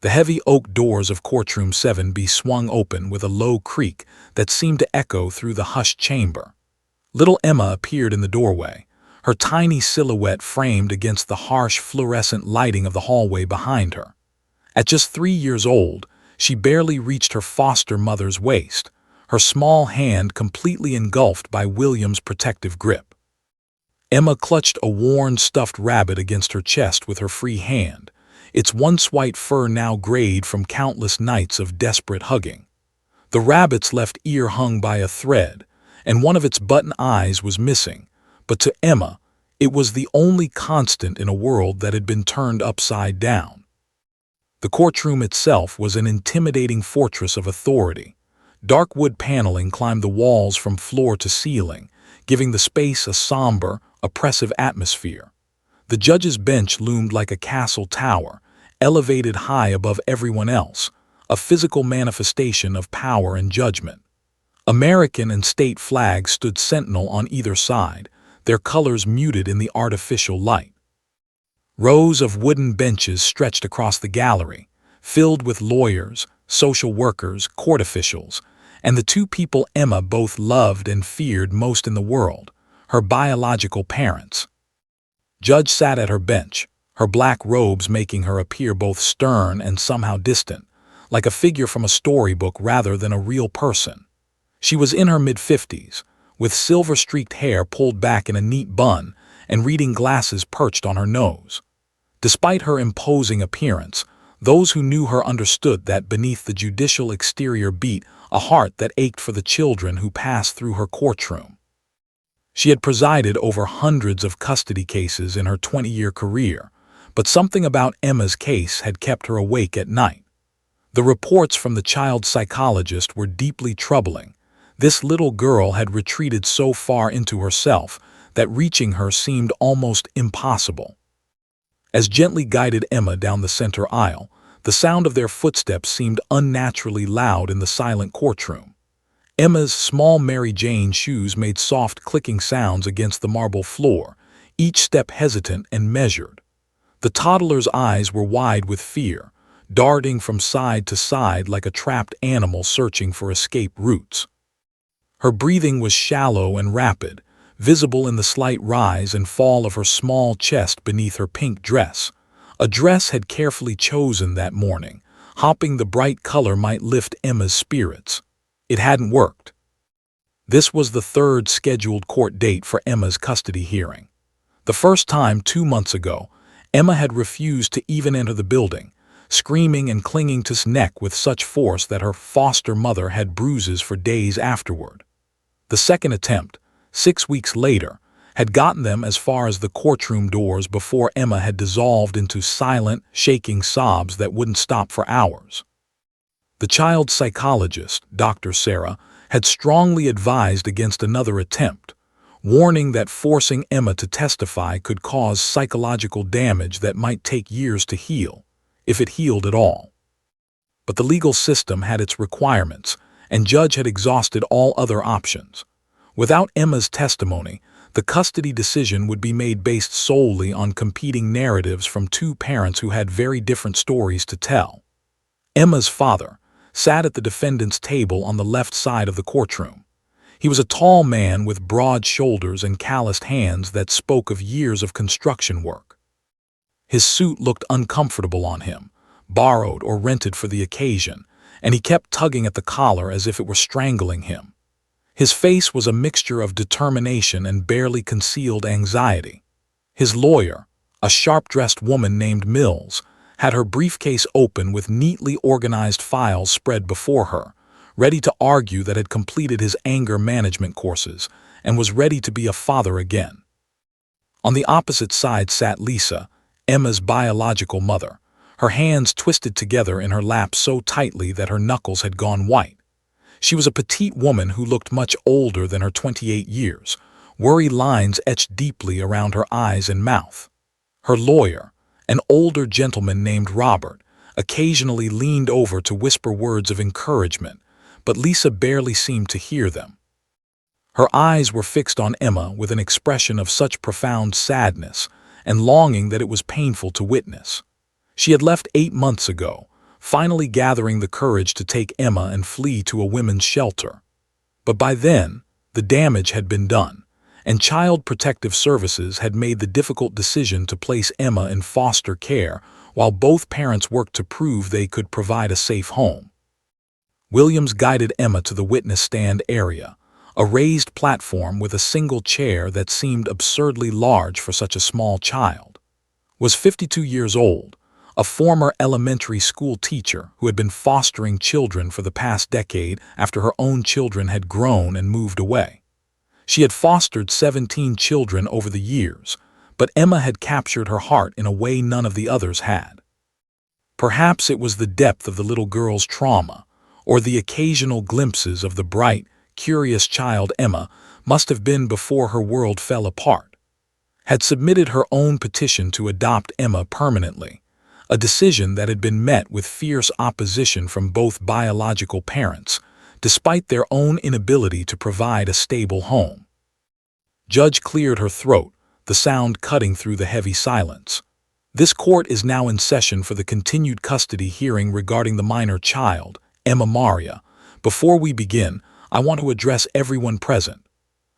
The heavy oak doors of Courtroom 7B swung open with a low creak that seemed to echo through the hushed chamber. Little Emma appeared in the doorway, her tiny silhouette framed against the harsh fluorescent lighting of the hallway behind her. At just 3 years old, she barely reached her foster mother's waist, her small hand completely engulfed by William's protective grip. Emma clutched a worn stuffed rabbit against her chest with her free hand, its once white fur now grayed from countless nights of desperate hugging. The rabbit's left ear hung by a thread, and one of its button eyes was missing, but to Emma, it was the only constant in a world that had been turned upside down. The courtroom itself was an intimidating fortress of authority. Dark wood paneling climbed the walls from floor to ceiling, giving the space a somber, oppressive atmosphere. The judge's bench loomed like a castle tower, elevated high above everyone else, a physical manifestation of power and judgment. American and state flags stood sentinel on either side, their colors muted in the artificial light. Rows of wooden benches stretched across the gallery, filled with lawyers, social workers, court officials, and the two people Emma both loved and feared most in the world, her biological parents. Judge sat at her bench, her black robes making her appear both stern and somehow distant, like a figure from a storybook rather than a real person. She was in her mid-50s, with silver-streaked hair pulled back in a neat bun and reading glasses perched on her nose. Despite her imposing appearance, those who knew her understood that beneath the judicial exterior beat a heart that ached for the children who passed through her courtroom. She had presided over hundreds of custody cases in her 20-year career, but something about Emma's case had kept her awake at night. The reports from the child psychologist were deeply troubling. This little girl had retreated so far into herself that reaching her seemed almost impossible. As gently guided Emma down the center aisle, the sound of their footsteps seemed unnaturally loud in the silent courtroom. Emma's small Mary Jane shoes made soft clicking sounds against the marble floor, each step hesitant and measured. The toddler's eyes were wide with fear, darting from side to side like a trapped animal searching for escape routes. Her breathing was shallow and rapid, visible in the slight rise and fall of her small chest beneath her pink dress. A dress had carefully chosen that morning, hoping the bright color might lift Emma's spirits. It hadn't worked. This was the third scheduled court date for Emma's custody hearing. The first time 2 months ago, Emma had refused to even enter the building, screaming and clinging to his neck with such force that her foster mother had bruises for days afterward. The second attempt, 6 weeks later, had gotten them as far as the courtroom doors before Emma had dissolved into silent, shaking sobs that wouldn't stop for hours. The child psychologist, Dr. Sarah, had strongly advised against another attempt, warning that forcing Emma to testify could cause psychological damage that might take years to heal, if it healed at all. But the legal system had its requirements, and Judge had exhausted all other options. Without Emma's testimony, the custody decision would be made based solely on competing narratives from two parents who had very different stories to tell. Emma's father sat at the defendant's table on the left side of the courtroom. He was a tall man with broad shoulders and calloused hands that spoke of years of construction work. His suit looked uncomfortable on him, borrowed or rented for the occasion, and he kept tugging at the collar as if it were strangling him. His face was a mixture of determination and barely concealed anxiety. His lawyer, a sharp-dressed woman named Mills, had her briefcase open with neatly organized files spread before her, ready to argue that had completed his anger management courses and was ready to be a father again. On the opposite side sat Lisa, Emma's biological mother, her hands twisted together in her lap so tightly that her knuckles had gone white. She was a petite woman who looked much older than her 28 years, worry lines etched deeply around her eyes and mouth. Her lawyer, an older gentleman named Robert, occasionally leaned over to whisper words of encouragement, but Lisa barely seemed to hear them. Her eyes were fixed on Emma with an expression of such profound sadness and longing that it was painful to witness. She had left 8 months ago, finally gathering the courage to take Emma and flee to a women's shelter. But by then, the damage had been done, and Child Protective Services had made the difficult decision to place Emma in foster care while both parents worked to prove they could provide a safe home. Williams guided Emma to the witness stand area, a raised platform with a single chair that seemed absurdly large for such a small child. Was 52 years old, a former elementary school teacher who had been fostering children for the past decade after her own children had grown and moved away. She had fostered 17 children over the years, but Emma had captured her heart in a way none of the others had. Perhaps it was the depth of the little girl's trauma, or the occasional glimpses of the bright, curious child Emma must have been before her world fell apart. Had submitted her own petition to adopt Emma permanently, a decision that had been met with fierce opposition from both biological parents, despite their own inability to provide a stable home. Judge cleared her throat, the sound cutting through the heavy silence. This court is now in session for the continued custody hearing regarding the minor child, Emma Maria. Before we begin, I want to address everyone present.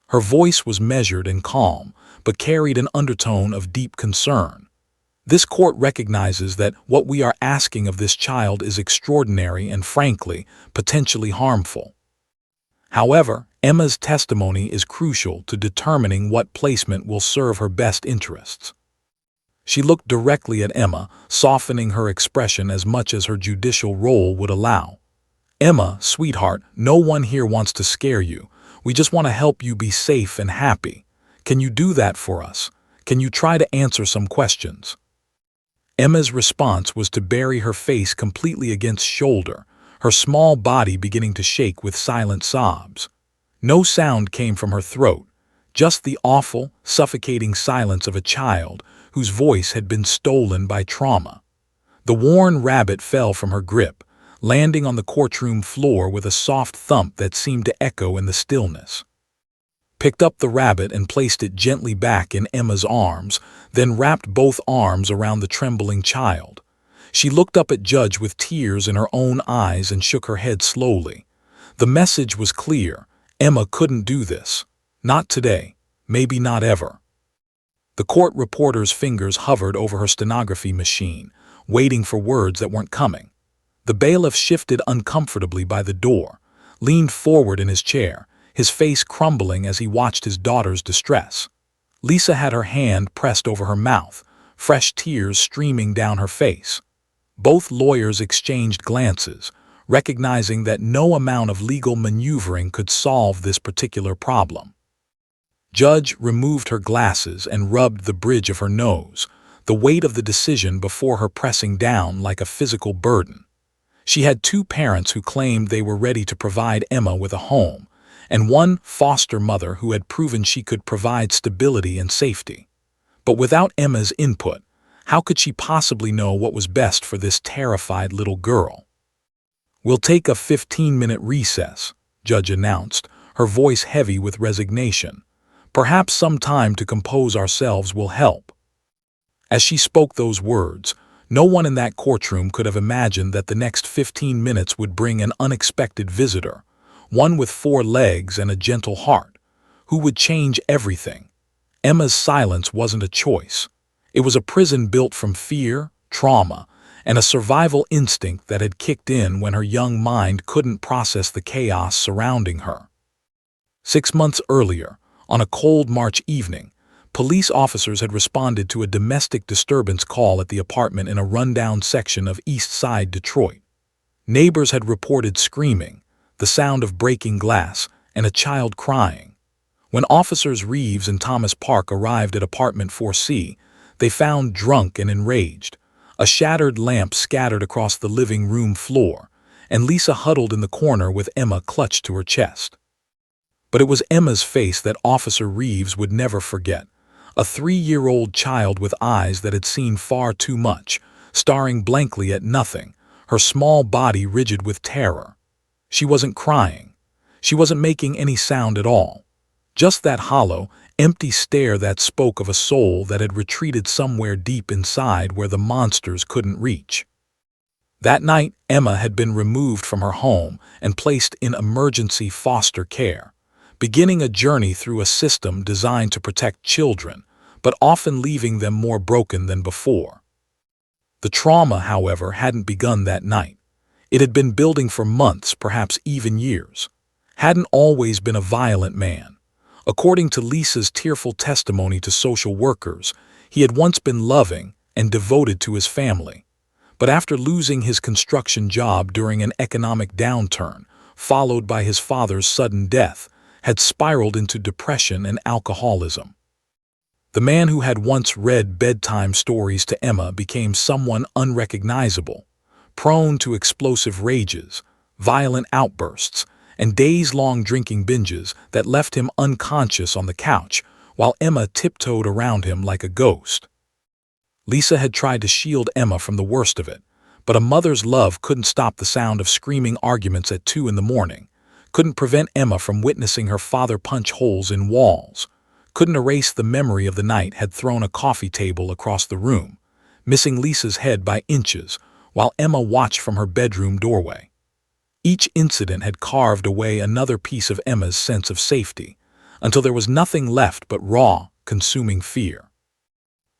Her voice was measured and calm, but carried an undertone of deep concern. This court recognizes that what we are asking of this child is extraordinary and, frankly, potentially harmful. However, Emma's testimony is crucial to determining what placement will serve her best interests. She looked directly at Emma, softening her expression as much as her judicial role would allow. "Emma, sweetheart, no one here wants to scare you. We just want to help you be safe and happy. Can you do that for us? Can you try to answer some questions?" Emma's response was to bury her face completely against shoulder, her small body beginning to shake with silent sobs. No sound came from her throat, just the awful, suffocating silence of a child whose voice had been stolen by trauma. The worn rabbit fell from her grip, landing on the courtroom floor with a soft thump that seemed to echo in the stillness. Picked up the rabbit and placed it gently back in Emma's arms, then wrapped both arms around the trembling child. She looked up at Judge with tears in her own eyes and shook her head slowly. The message was clear. Emma couldn't do this. Not today. Maybe not ever. The court reporter's fingers hovered over her stenography machine, waiting for words that weren't coming. The bailiff shifted uncomfortably by the door, leaned forward in his chair, his face crumbling as he watched his daughter's distress. Lisa had her hand pressed over her mouth, fresh tears streaming down her face. Both lawyers exchanged glances, recognizing that no amount of legal maneuvering could solve this particular problem. Judge removed her glasses and rubbed the bridge of her nose, the weight of the decision before her pressing down like a physical burden. She had two parents who claimed they were ready to provide Emma with a home, and one foster mother who had proven she could provide stability and safety. But without Emma's input, how could she possibly know what was best for this terrified little girl? "We'll take a 15-minute recess," Judge announced, her voice heavy with resignation. "Perhaps some time to compose ourselves will help." As she spoke those words, no one in that courtroom could have imagined that the next 15 minutes would bring an unexpected visitor, one with 4 legs and a gentle heart, who would change everything. Emma's silence wasn't a choice. It was a prison built from fear, trauma, and a survival instinct that had kicked in when her young mind couldn't process the chaos surrounding her. 6 months earlier, on a cold March evening, police officers had responded to a domestic disturbance call at the apartment in a rundown section of East Side Detroit. Neighbors had reported screaming, the sound of breaking glass, and a child crying. When officers Reeves and Thomas Park arrived at apartment 4C, they found drunk and enraged, a shattered lamp scattered across the living room floor, and Lisa huddled in the corner with Emma clutched to her chest. But it was Emma's face that Officer Reeves would never forget, a 3-year-old child with eyes that had seen far too much, staring blankly at nothing, her small body rigid with terror. She wasn't crying. She wasn't making any sound at all. Just that hollow, empty stare that spoke of a soul that had retreated somewhere deep inside where the monsters couldn't reach. That night, Emma had been removed from her home and placed in emergency foster care, beginning a journey through a system designed to protect children, but often leaving them more broken than before. The trauma, however, hadn't begun that night. It had been building for months, perhaps even years. Hadn't always been a violent man. According to Lisa's tearful testimony to social workers, he had once been loving and devoted to his family. But after losing his construction job during an economic downturn, followed by his father's sudden death, had spiraled into depression and alcoholism. The man who had once read bedtime stories to Emma became someone unrecognizable, prone to explosive rages, violent outbursts, and days-long drinking binges that left him unconscious on the couch while Emma tiptoed around him like a ghost. Lisa had tried to shield Emma from the worst of it, but a mother's love couldn't stop the sound of screaming arguments at 2 in the morning, couldn't prevent Emma from witnessing her father punch holes in walls, couldn't erase the memory of the night had thrown a coffee table across the room, missing Lisa's head by inches while Emma watched from her bedroom doorway. Each incident had carved away another piece of Emma's sense of safety, until there was nothing left but raw, consuming fear.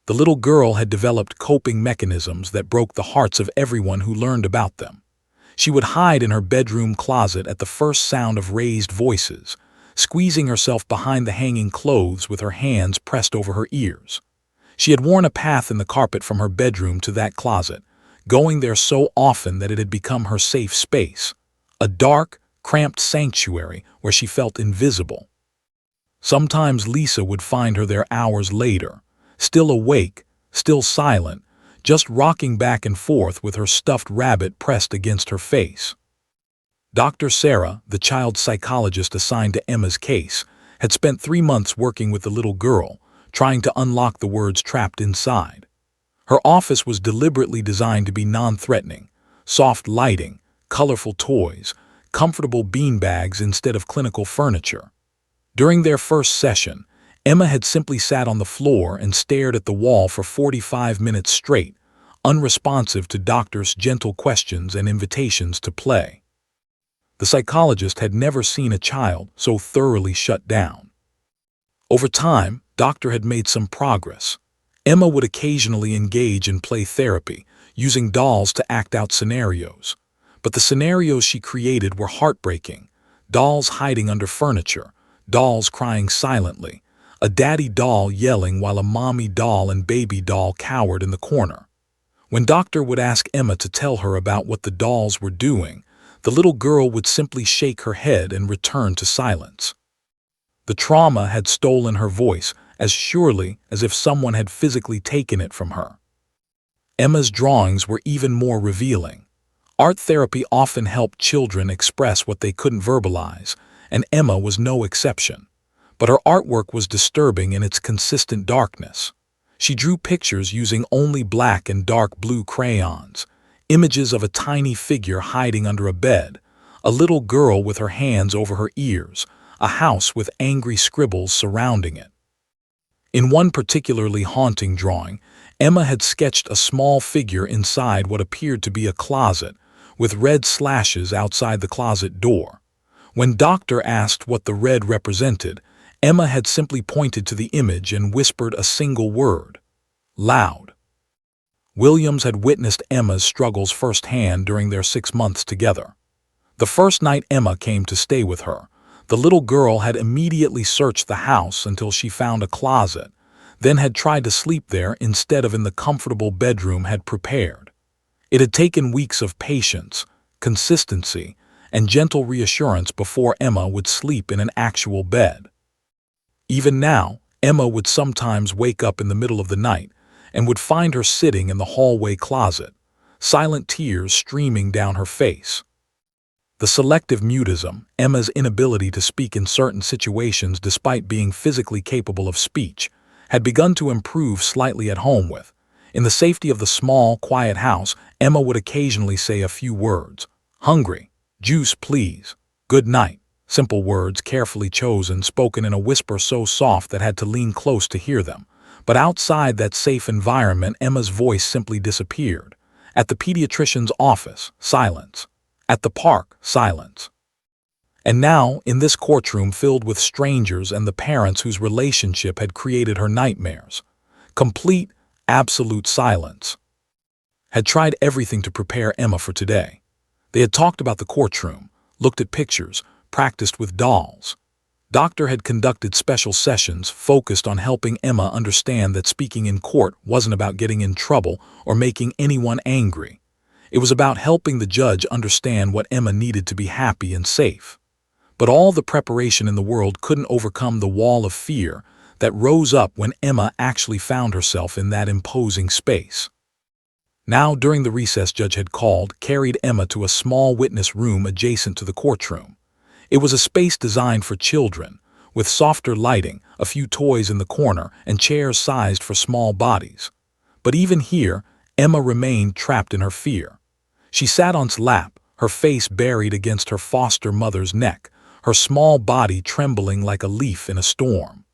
The little girl had developed coping mechanisms that broke the hearts of everyone who learned about them. She would hide in her bedroom closet at the first sound of raised voices, squeezing herself behind the hanging clothes with her hands pressed over her ears. She had worn a path in the carpet from her bedroom to that closet, going there so often that it had become her safe space, a dark, cramped sanctuary where she felt invisible. Sometimes Lisa would find her there hours later, still awake, still silent, just rocking back and forth with her stuffed rabbit pressed against her face. Dr. Sarah, the child psychologist assigned to Emma's case, had spent 3 months working with the little girl, trying to unlock the words trapped inside. Her office was deliberately designed to be non-threatening: soft lighting, colorful toys, comfortable beanbags instead of clinical furniture. During their first session, Emma had simply sat on the floor and stared at the wall for 45 minutes straight, unresponsive to doctor's gentle questions and invitations to play. The psychologist had never seen a child so thoroughly shut down. Over time, Doctor had made some progress. Emma would occasionally engage in play therapy, using dolls to act out scenarios. But the scenarios she created were heartbreaking: dolls hiding under furniture, dolls crying silently, a daddy doll yelling while a mommy doll and baby doll cowered in the corner. When Doctor would ask Emma to tell her about what the dolls were doing, the little girl would simply shake her head and return to silence. The trauma had stolen her voice as surely as if someone had physically taken it from her. Emma's drawings were even more revealing. Art therapy often helped children express what they couldn't verbalize, and Emma was no exception. But her artwork was disturbing in its consistent darkness. She drew pictures using only black and dark blue crayons, images of a tiny figure hiding under a bed, a little girl with her hands over her ears, a house with angry scribbles surrounding it. In one particularly haunting drawing, Emma had sketched a small figure inside what appeared to be a closet, with red slashes outside the closet door. When Doctor asked what the red represented, Emma had simply pointed to the image and whispered a single word: loud. Williams had witnessed Emma's struggles firsthand during their 6 months together. The first night Emma came to stay with her, the little girl had immediately searched the house until she found a closet, then had tried to sleep there instead of in the comfortable bedroom had prepared. It had taken weeks of patience, consistency, and gentle reassurance before Emma would sleep in an actual bed. Even now, Emma would sometimes wake up in the middle of the night and would find her sitting in the hallway closet, silent tears streaming down her face. The selective mutism, Emma's inability to speak in certain situations despite being physically capable of speech, had begun to improve slightly at home with. In the safety of the small, quiet house, Emma would occasionally say a few words: hungry, juice please, good night. Simple words carefully chosen, spoken in a whisper so soft that had to lean close to hear them. But outside that safe environment, Emma's voice simply disappeared, At the pediatrician's office, silence. At the park, silence. And now, in this courtroom filled with strangers and the parents whose relationship had created her nightmares, complete, absolute silence. Had tried everything to prepare Emma for today. They had talked about the courtroom, looked at pictures, practiced with dolls. Doctor had conducted special sessions focused on helping Emma understand that speaking in court wasn't about getting in trouble or making anyone angry. It was about helping the judge understand what Emma needed to be happy and safe. But all the preparation in the world couldn't overcome the wall of fear that rose up when Emma actually found herself in that imposing space. Now, during the recess, Judge had carried Emma to a small witness room adjacent to the courtroom. It was a space designed for children, with softer lighting, a few toys in the corner, and chairs sized for small bodies. But even here, Emma remained trapped in her fear. She sat on his lap, her face buried against her foster mother's neck, her small body trembling like a leaf in a storm.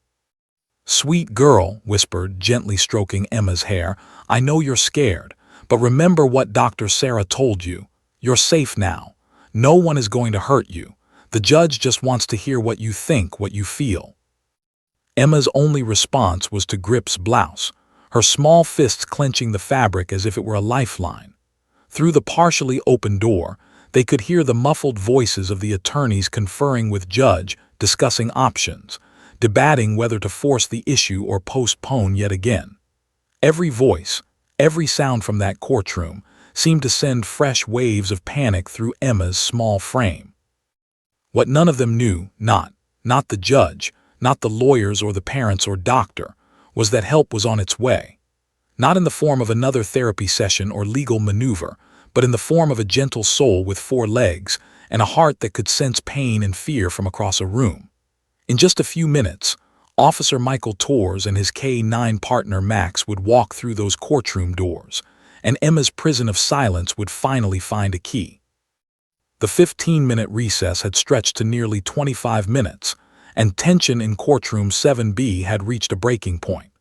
"Sweet girl," whispered, gently stroking Emma's hair, "I know you're scared. But remember what Dr. Sarah told you. You're safe now. No one is going to hurt you. The judge just wants to hear what you think, what you feel." Emma's only response was to grip's blouse, her small fists clenching the fabric as if it were a lifeline. Through the partially open door, they could hear the muffled voices of the attorneys conferring with Judge, discussing options, debating whether to force the issue or postpone yet again. Every voice, every sound from that courtroom seemed to send fresh waves of panic through Emma's small frame. What none of them knew, not the judge, not the lawyers or the parents or doctor, was that help was on its way. Not in the form of another therapy session or legal maneuver, but in the form of a gentle soul with 4 legs and a heart that could sense pain and fear from across a room. In just a few minutes, Officer Michael Torres and his K-9 partner Max would walk through those courtroom doors, and Emma's prison of silence would finally find a key. The 15-minute recess had stretched to nearly 25 minutes, and tension in courtroom 7B had reached a breaking point.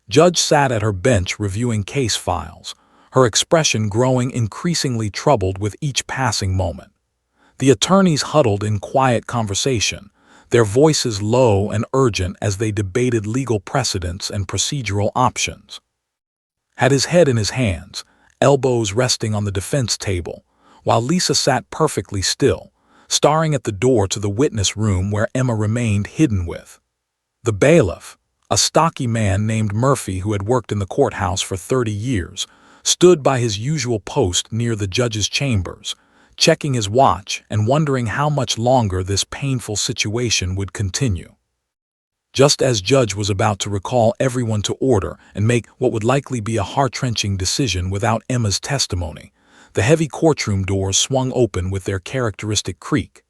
Judge sat at her bench reviewing case files, her expression growing increasingly troubled with each passing moment. The attorneys huddled in quiet conversation, their voices low and urgent as they debated legal precedents and procedural options. Had his head in his hands, elbows resting on the defense table, while Lisa sat perfectly still, staring at the door to the witness room where Emma remained hidden with. The bailiff, a stocky man named Murphy who had worked in the courthouse for 30 years, stood by his usual post near the judge's chambers, checking his watch and wondering how much longer this painful situation would continue. Just as Judge was about to recall everyone to order and make what would likely be a heart-wrenching decision without Emma's testimony, the heavy courtroom doors swung open with their characteristic creak.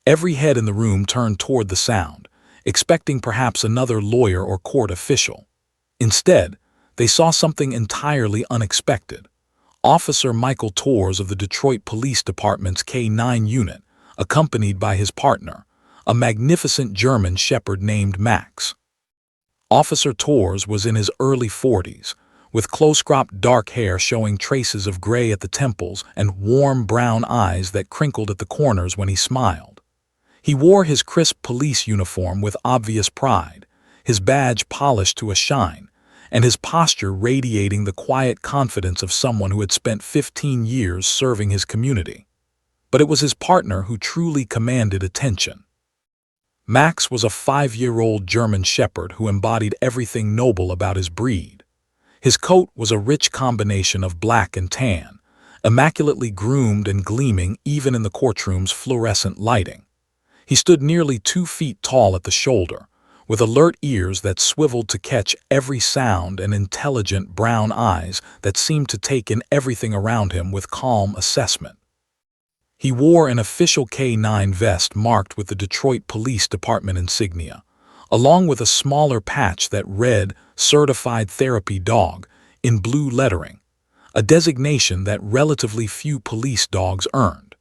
Every head in the room turned toward the sound, expecting perhaps another lawyer or court official. Instead, they saw something entirely unexpected. Officer Michael Torres of the Detroit Police Department's K-9 unit, accompanied by his partner, a magnificent German shepherd named Max. Officer Torres was in his early 40s, with close-cropped dark hair showing traces of gray at the temples and warm brown eyes that crinkled at the corners when he smiled. He wore his crisp police uniform with obvious pride, his badge polished to a shine, and his posture radiating the quiet confidence of someone who had spent 15 years serving his community. But it was his partner who truly commanded attention. Max was a 5-year-old German shepherd who embodied everything noble about his breed. His coat was a rich combination of black and tan, immaculately groomed and gleaming even in the courtroom's fluorescent lighting. He stood nearly 2 feet tall at the shoulder, with alert ears that swiveled to catch every sound and intelligent brown eyes that seemed to take in everything around him with calm assessment. He wore an official K-9 vest marked with the Detroit Police Department insignia, along with a smaller patch that read "Certified Therapy Dog" in blue lettering, a designation that relatively few police dogs earned.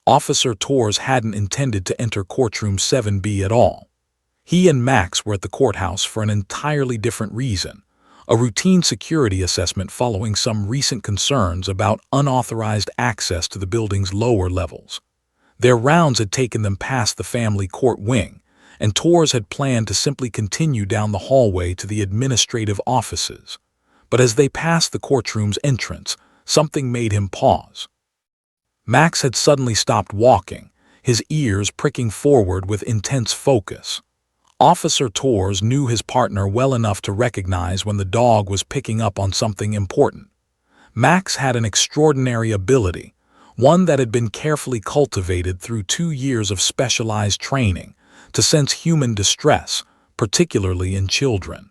Officer Torres hadn't intended to enter courtroom 7B at all. He and Max were at the courthouse for an entirely different reason, a routine security assessment following some recent concerns about unauthorized access to the building's lower levels. Their rounds had taken them past the family court wing, and Torres had planned to simply continue down the hallway to the administrative offices. But as they passed the courtroom's entrance, something made him pause. Max had suddenly stopped walking, his ears pricking forward with intense focus. Officer Torres knew his partner well enough to recognize when the dog was picking up on something important. Max had an extraordinary ability, one that had been carefully cultivated through 2 years of specialized training, to sense human distress, particularly in children.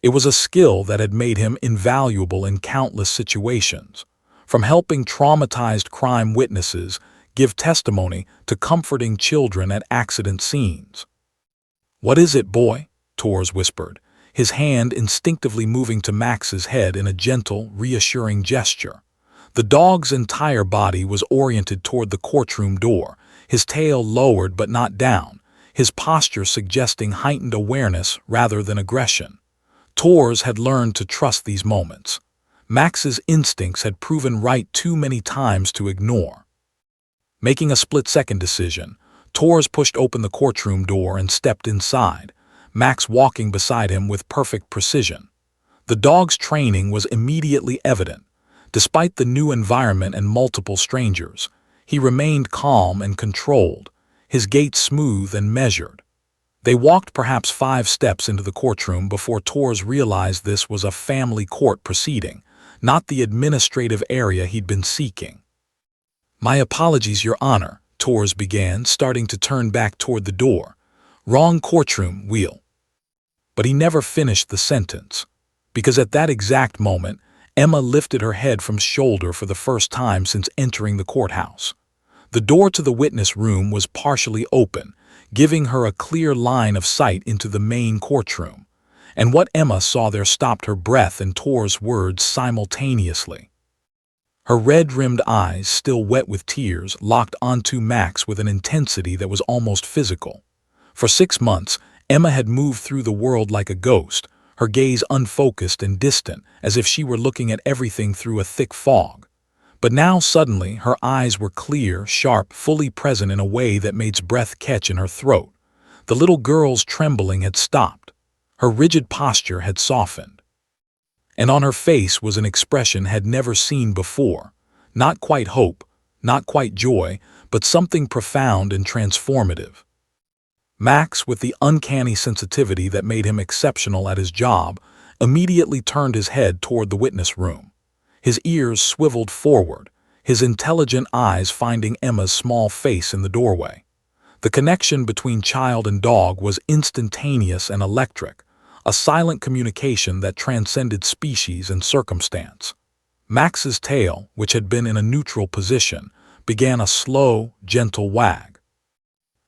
It was a skill that had made him invaluable in countless situations, from helping traumatized crime witnesses give testimony to comforting children at accident scenes. "What is it, boy?" Torres whispered, his hand instinctively moving to Max's head in a gentle, reassuring gesture. The dog's entire body was oriented toward the courtroom door, his tail lowered but not down, his posture suggesting heightened awareness rather than aggression. Torres had learned to trust these moments. Max's instincts had proven right too many times to ignore. Making a split-second decision, Torres pushed open the courtroom door and stepped inside, Max walking beside him with perfect precision. The dog's training was immediately evident. Despite the new environment and multiple strangers, he remained calm and controlled, his gait smooth and measured. They walked perhaps 5 steps into the courtroom before Torres realized this was a family court proceeding, not the administrative area he'd been seeking. "My apologies, Your Honor," Torres began, starting to turn back toward the door. "Wrong courtroom, wheel." But he never finished the sentence, because at that exact moment, Emma lifted her head from shoulder for the first time since entering the courthouse. The door to the witness room was partially open, giving her a clear line of sight into the main courtroom, and what Emma saw there stopped her breath and Torres' words simultaneously. Her red-rimmed eyes, still wet with tears, locked onto Max with an intensity that was almost physical. For 6 months, Emma had moved through the world like a ghost, her gaze unfocused and distant, as if she were looking at everything through a thick fog. But now suddenly her eyes were clear, sharp, fully present in a way that made breath catch in her throat. The little girl's trembling had stopped. Her rigid posture had softened. And on her face was an expression had never seen before. Not quite hope, not quite joy, but something profound and transformative. Max, with the uncanny sensitivity that made him exceptional at his job, immediately turned his head toward the witness room. His ears swiveled forward, his intelligent eyes finding Emma's small face in the doorway. The connection between child and dog was instantaneous and electric, a silent communication that transcended species and circumstance. Max's tail, which had been in a neutral position, began a slow, gentle wag.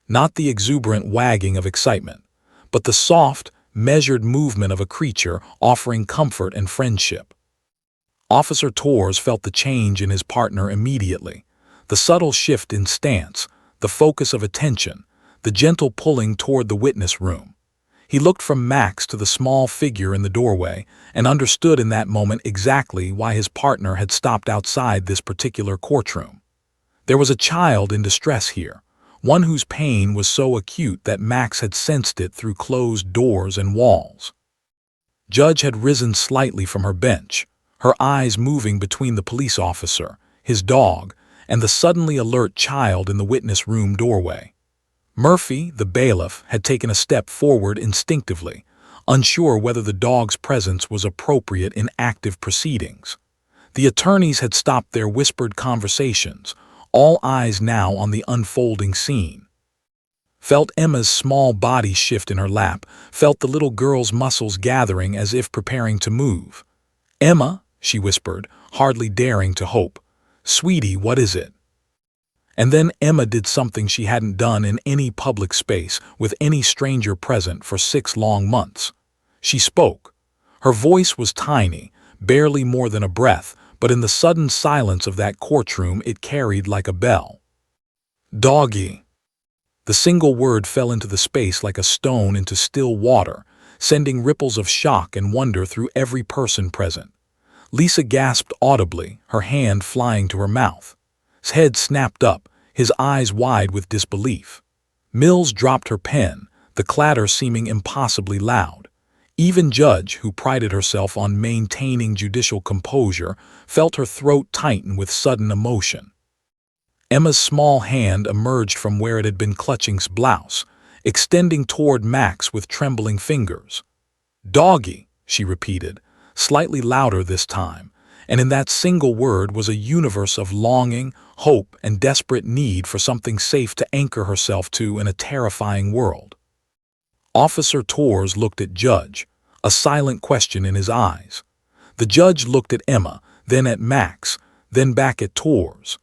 Not the exuberant wagging of excitement, but the soft, measured movement of a creature offering comfort and friendship. Officer Torres felt the change in his partner immediately, the subtle shift in stance, the focus of attention, the gentle pulling toward the witness room. He looked from Max to the small figure in the doorway and understood in that moment exactly why his partner had stopped outside this particular courtroom. There was a child in distress here, one whose pain was so acute that Max had sensed it through closed doors and walls. Judge had risen slightly from her bench, her eyes moving between the police officer, his dog, and the suddenly alert child in the witness room doorway. Murphy, the bailiff, had taken a step forward instinctively, unsure whether the dog's presence was appropriate in active proceedings. The attorneys had stopped their whispered conversations, all eyes now on the unfolding scene. Felt Emma's small body shift in her lap, felt the little girl's muscles gathering as if preparing to move. "Emma," she whispered, hardly daring to hope. "Sweetie, what is it?" And then Emma did something she hadn't done in any public space with any stranger present for 6 long months. She spoke. Her voice was tiny, barely more than a breath, but in the sudden silence of that courtroom it carried like a bell. "Doggy." The single word fell into the space like a stone into still water, sending ripples of shock and wonder through every person present. Lisa gasped audibly, her hand flying to her mouth. His head snapped up, his eyes wide with disbelief. Mills dropped her pen, the clatter seeming impossibly loud. Even Judge, who prided herself on maintaining judicial composure, felt her throat tighten with sudden emotion. Emma's small hand emerged from where it had been clutching his blouse, extending toward Max with trembling fingers. "Doggy," she repeated, slightly louder this time, and in that single word was a universe of longing, hope, and desperate need for something safe to anchor herself to in a terrifying world. Officer Torres looked at Judge, a silent question in his eyes. The judge looked at Emma, then at Max, then back at Torres,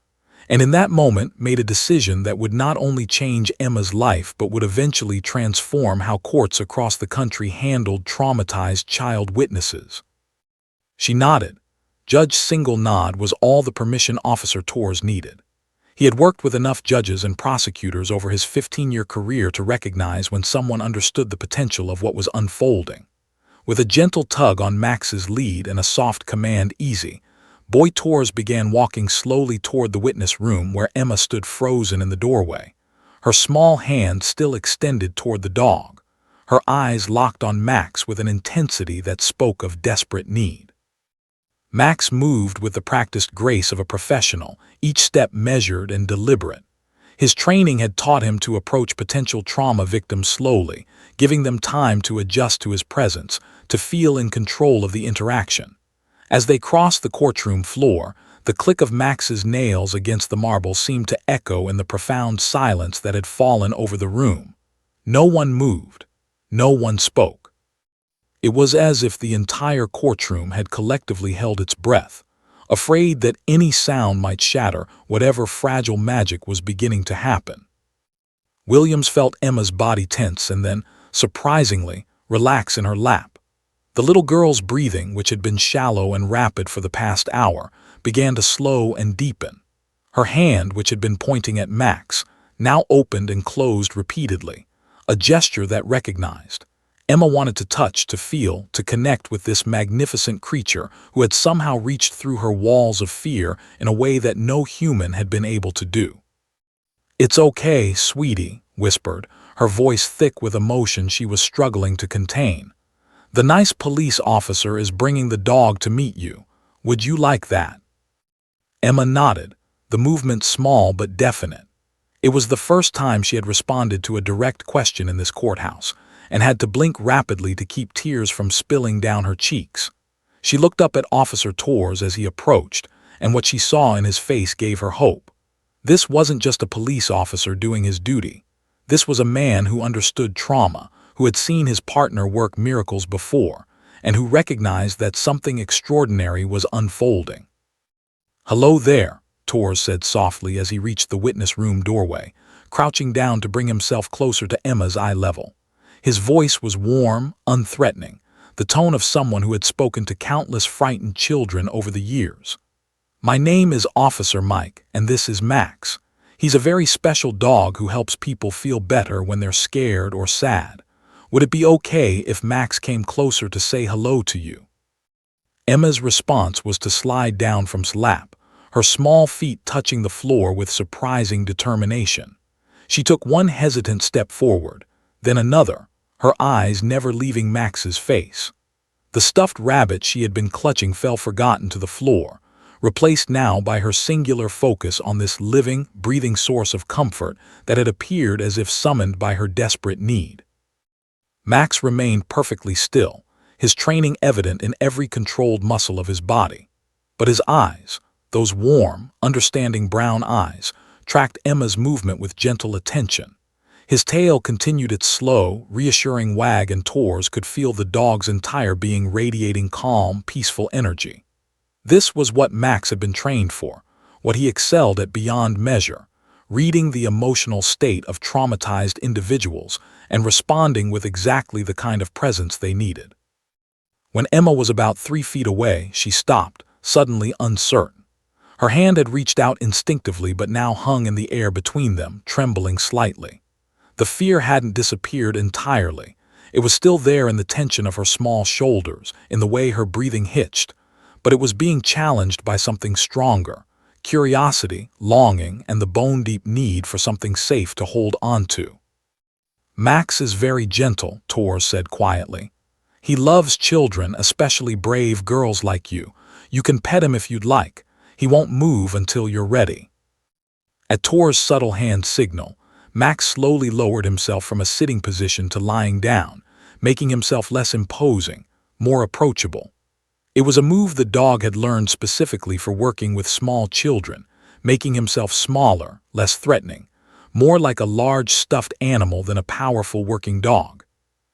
and in that moment made a decision that would not only change Emma's life but would eventually transform how courts across the country handled traumatized child witnesses. She nodded. Judge's single nod was all the permission Officer Torres needed. He had worked with enough judges and prosecutors over his 15-year career to recognize when someone understood the potential of what was unfolding. With a gentle tug on Max's lead and a soft command, "Easy," Boy Torres began walking slowly toward the witness room where Emma stood frozen in the doorway, her small hand still extended toward the dog, her eyes locked on Max with an intensity that spoke of desperate need. Max moved with the practiced grace of a professional, each step measured and deliberate. His training had taught him to approach potential trauma victims slowly, giving them time to adjust to his presence, to feel in control of the interaction. As they crossed the courtroom floor, the click of Max's nails against the marble seemed to echo in the profound silence that had fallen over the room. No one moved. No one spoke. It was as if the entire courtroom had collectively held its breath, afraid that any sound might shatter whatever fragile magic was beginning to happen. Williams felt Emma's body tense and then, surprisingly, relax in her lap. The little girl's breathing, which had been shallow and rapid for the past hour, began to slow and deepen. Her hand, which had been pointing at Max, now opened and closed repeatedly, a gesture that recognized. Emma wanted to touch, to feel, to connect with this magnificent creature who had somehow reached through her walls of fear in a way that no human had been able to do. "It's okay, sweetie," whispered, her voice thick with emotion she was struggling to contain. "The nice police officer is bringing the dog to meet you. Would you like that?" Emma nodded, the movement small but definite. It was the first time she had responded to a direct question in this courthouse, and had to blink rapidly to keep tears from spilling down her cheeks. She looked up at Officer Torres as he approached, and what she saw in his face gave her hope. This wasn't just a police officer doing his duty. This was a man who understood trauma, who had seen his partner work miracles before, and who recognized that something extraordinary was unfolding. "Hello there," Torres said softly as he reached the witness room doorway, crouching down to bring himself closer to Emma's eye level. His voice was warm, unthreatening, the tone of someone who had spoken to countless frightened children over the years. "My name is Officer Mike, and this is Max. He's a very special dog who helps people feel better when they're scared or sad. Would it be okay if Max came closer to say hello to you?" Emma's response was to slide down from his lap, her small feet touching the floor with surprising determination. She took one hesitant step forward, then another, her eyes never leaving Max's face. The stuffed rabbit she had been clutching fell forgotten to the floor, replaced now by her singular focus on this living, breathing source of comfort that had appeared as if summoned by her desperate need. Max remained perfectly still, his training evident in every controlled muscle of his body. But his eyes, those warm, understanding brown eyes, tracked Emma's movement with gentle attention. His tail continued its slow, reassuring wag, and Torres could feel the dog's entire being radiating calm, peaceful energy. This was what Max had been trained for, what he excelled at beyond measure, reading the emotional state of traumatized individuals and responding with exactly the kind of presence they needed. When Emma was about 3 feet away, she stopped, suddenly uncertain. Her hand had reached out instinctively but now hung in the air between them, trembling slightly. The fear hadn't disappeared entirely. It was still there in the tension of her small shoulders, in the way her breathing hitched, but it was being challenged by something stronger: curiosity, longing, and the bone-deep need for something safe to hold onto. Max is very gentle, Tor said quietly. He loves children, especially brave girls like you. You can pet him if you'd like. He won't move until you're ready. At Tor's subtle hand signal, Max slowly lowered himself from a sitting position to lying down, making himself less imposing, more approachable. It was a move the dog had learned specifically for working with small children, making himself smaller, less threatening, more like a large stuffed animal than a powerful working dog.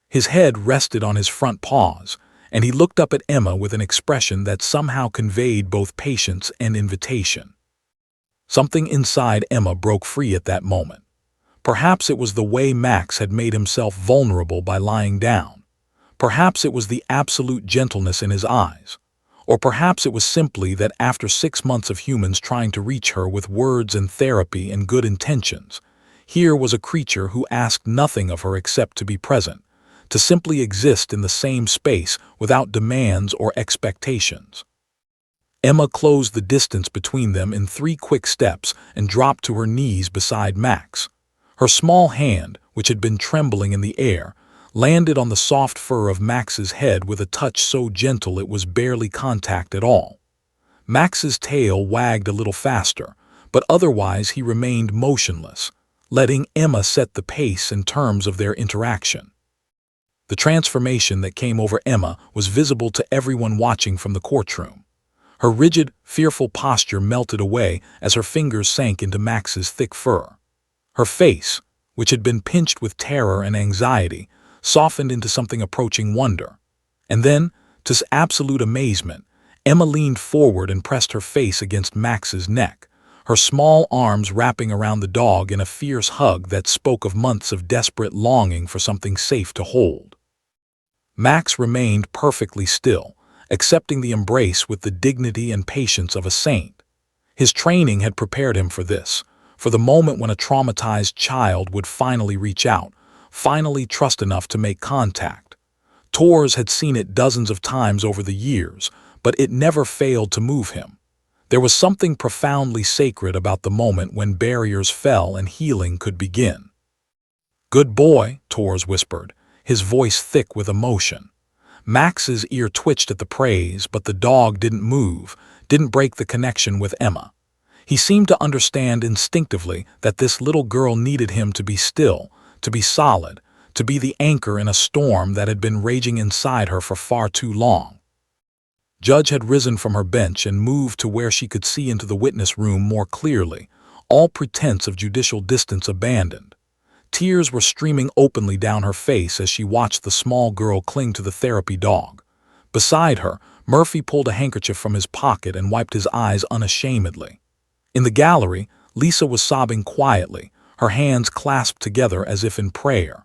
His head rested on his front paws, and he looked up at Emma with an expression that somehow conveyed both patience and invitation. Something inside Emma broke free at that moment. Perhaps it was the way Max had made himself vulnerable by lying down. Perhaps it was the absolute gentleness in his eyes. Or perhaps it was simply that after 6 months of humans trying to reach her with words and therapy and good intentions, here was a creature who asked nothing of her except to be present, to simply exist in the same space without demands or expectations. Emma closed the distance between them in 3 quick steps and dropped to her knees beside Max. Her small hand, which had been trembling in the air, landed on the soft fur of Max's head with a touch so gentle it was barely contact at all. Max's tail wagged a little faster, but otherwise he remained motionless, letting Emma set the pace and terms of their interaction. The transformation that came over Emma was visible to everyone watching from the courtroom. Her rigid, fearful posture melted away as her fingers sank into Max's thick fur. Her face, which had been pinched with terror and anxiety, softened into something approaching wonder. And then, to absolute amazement, Emma leaned forward and pressed her face against Max's neck, her small arms wrapping around the dog in a fierce hug that spoke of months of desperate longing for something safe to hold. Max remained perfectly still, accepting the embrace with the dignity and patience of a saint. His training had prepared him for this, for the moment when a traumatized child would finally reach out, finally trust enough to make contact. Tors had seen it dozens of times over the years, but it never failed to move him. There was something profoundly sacred about the moment when barriers fell and healing could begin. "Good boy," Tors whispered, his voice thick with emotion. Max's ear twitched at the praise, but the dog didn't move, didn't break the connection with Emma. He seemed to understand instinctively that this little girl needed him to be still, to be solid, to be the anchor in a storm that had been raging inside her for far too long. Judge had risen from her bench and moved to where she could see into the witness room more clearly, all pretense of judicial distance abandoned. Tears were streaming openly down her face as she watched the small girl cling to the therapy dog. Beside her, Murphy pulled a handkerchief from his pocket and wiped his eyes unashamedly. In the gallery, Lisa was sobbing quietly, her hands clasped together as if in prayer.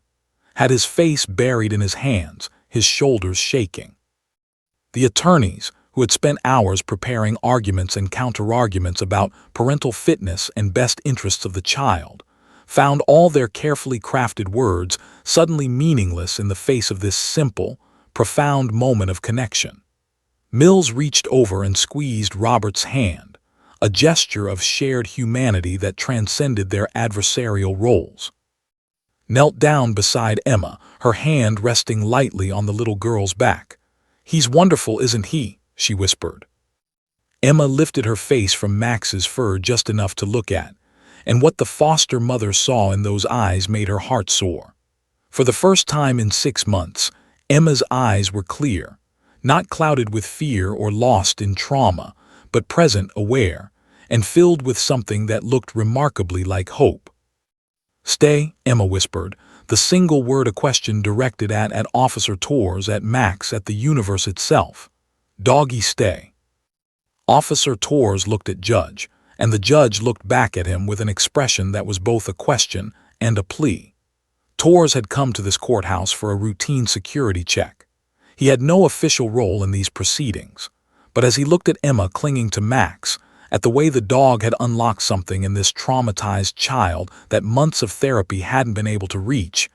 Had his face buried in his hands, his shoulders shaking. The attorneys, who had spent hours preparing arguments and counterarguments about parental fitness and best interests of the child, found all their carefully crafted words suddenly meaningless in the face of this simple, profound moment of connection. Mills reached over and squeezed Robert's hand, a gesture of shared humanity that transcended their adversarial roles. Knelt down beside Emma, her hand resting lightly on the little girl's back. "He's wonderful, isn't he?" she whispered. Emma lifted her face from Max's fur just enough to look at, and what the foster mother saw in those eyes made her heart soar. For the first time in 6 months, Emma's eyes were clear, not clouded with fear or lost in trauma, but present, aware, and filled with something that looked remarkably like hope. "Stay," Emma whispered, the single word a question directed at Officer Tors, at Max, at the universe itself. "Doggy, stay." Officer Tors looked at Judge, and the judge looked back at him with an expression that was both a question and a plea. Tors had come to this courthouse for a routine security check. He had no official role in these proceedings, but as he looked at Emma clinging to Max, at the way the dog had unlocked something in this traumatized child that months of therapy hadn't been able to reach,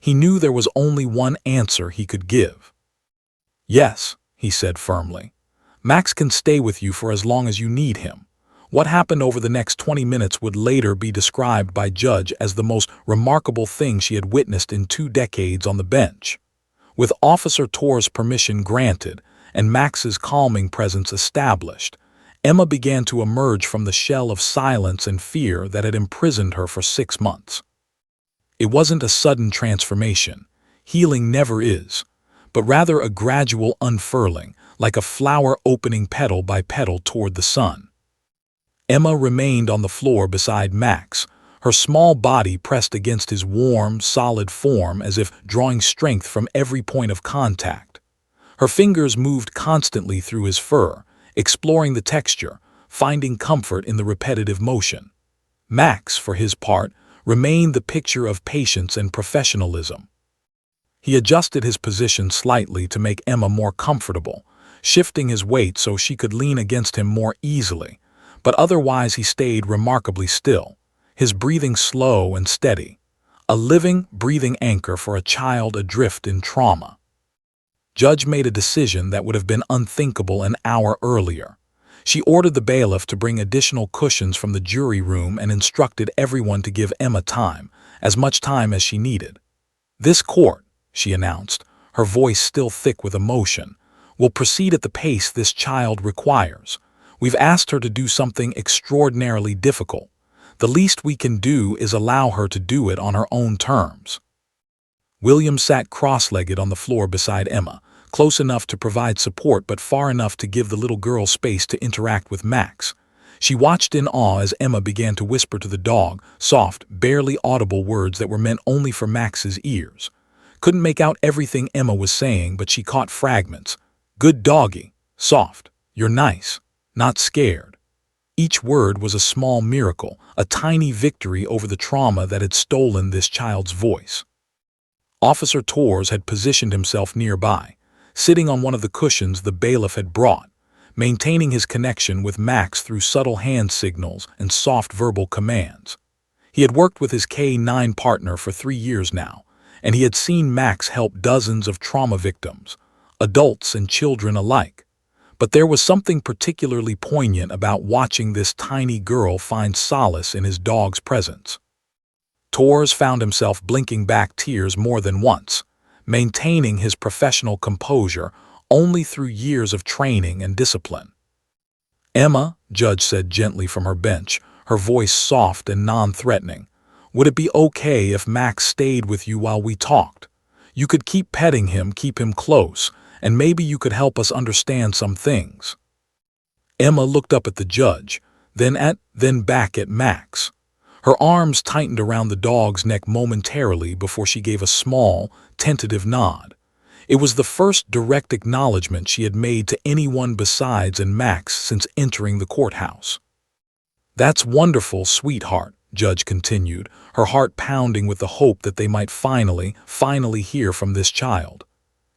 He knew there was only one answer he could give. "Yes," he said firmly. "Max can stay with you for as long as you need him." What happened over the next 20 minutes would later be described by Judge as the most remarkable thing she had witnessed in 2 decades on the bench. With Officer Torr's permission granted and Max's calming presence established, Emma began to emerge from the shell of silence and fear that had imprisoned her for 6 months. It wasn't a sudden transformation. Healing never is, but rather a gradual unfurling, like a flower opening petal by petal toward the sun. Emma remained on the floor beside Max, her small body pressed against his warm, solid form as if drawing strength from every point of contact. Her fingers moved constantly through his fur, exploring the texture, finding comfort in the repetitive motion. Max, for his part, remained the picture of patience and professionalism. He adjusted his position slightly to make Emma more comfortable, shifting his weight so she could lean against him more easily, but otherwise he stayed remarkably still, his breathing slow and steady, a living, breathing anchor for a child adrift in trauma. Judge made a decision that would have been unthinkable an hour earlier. She ordered the bailiff to bring additional cushions from the jury room and instructed everyone to give Emma time, as much time as she needed. "This court," she announced, her voice still thick with emotion, "will proceed at the pace this child requires. We've asked her to do something extraordinarily difficult. The least we can do is allow her to do it on her own terms." William sat cross-legged on the floor beside Emma, close enough to provide support but far enough to give the little girl space to interact with Max. She watched in awe as Emma began to whisper to the dog, soft, barely audible words that were meant only for Max's ears. Couldn't make out everything Emma was saying, but she caught fragments. "Good doggy, soft, you're nice, not scared." Each word was a small miracle, a tiny victory over the trauma that had stolen this child's voice. Officer Torres had positioned himself nearby, sitting on one of the cushions the bailiff had brought, maintaining his connection with Max through subtle hand signals and soft verbal commands. He had worked with his K-9 partner for 3 years now, and he had seen Max help dozens of trauma victims, adults and children alike. But there was something particularly poignant about watching this tiny girl find solace in his dog's presence. Torres found himself blinking back tears more than once, maintaining his professional composure only through years of training and discipline. "Emma," Judge said gently from her bench, her voice soft and non-threatening, "would it be okay if Max stayed with you while we talked? You could keep petting him, keep him close, and maybe you could help us understand some things." Emma looked up at the judge, then back at Max. Her arms tightened around the dog's neck momentarily before she gave a small, tentative nod. It was the first direct acknowledgement she had made to anyone besides Max since entering the courthouse. "That's wonderful, sweetheart," Judge continued, her heart pounding with the hope that they might finally hear from this child.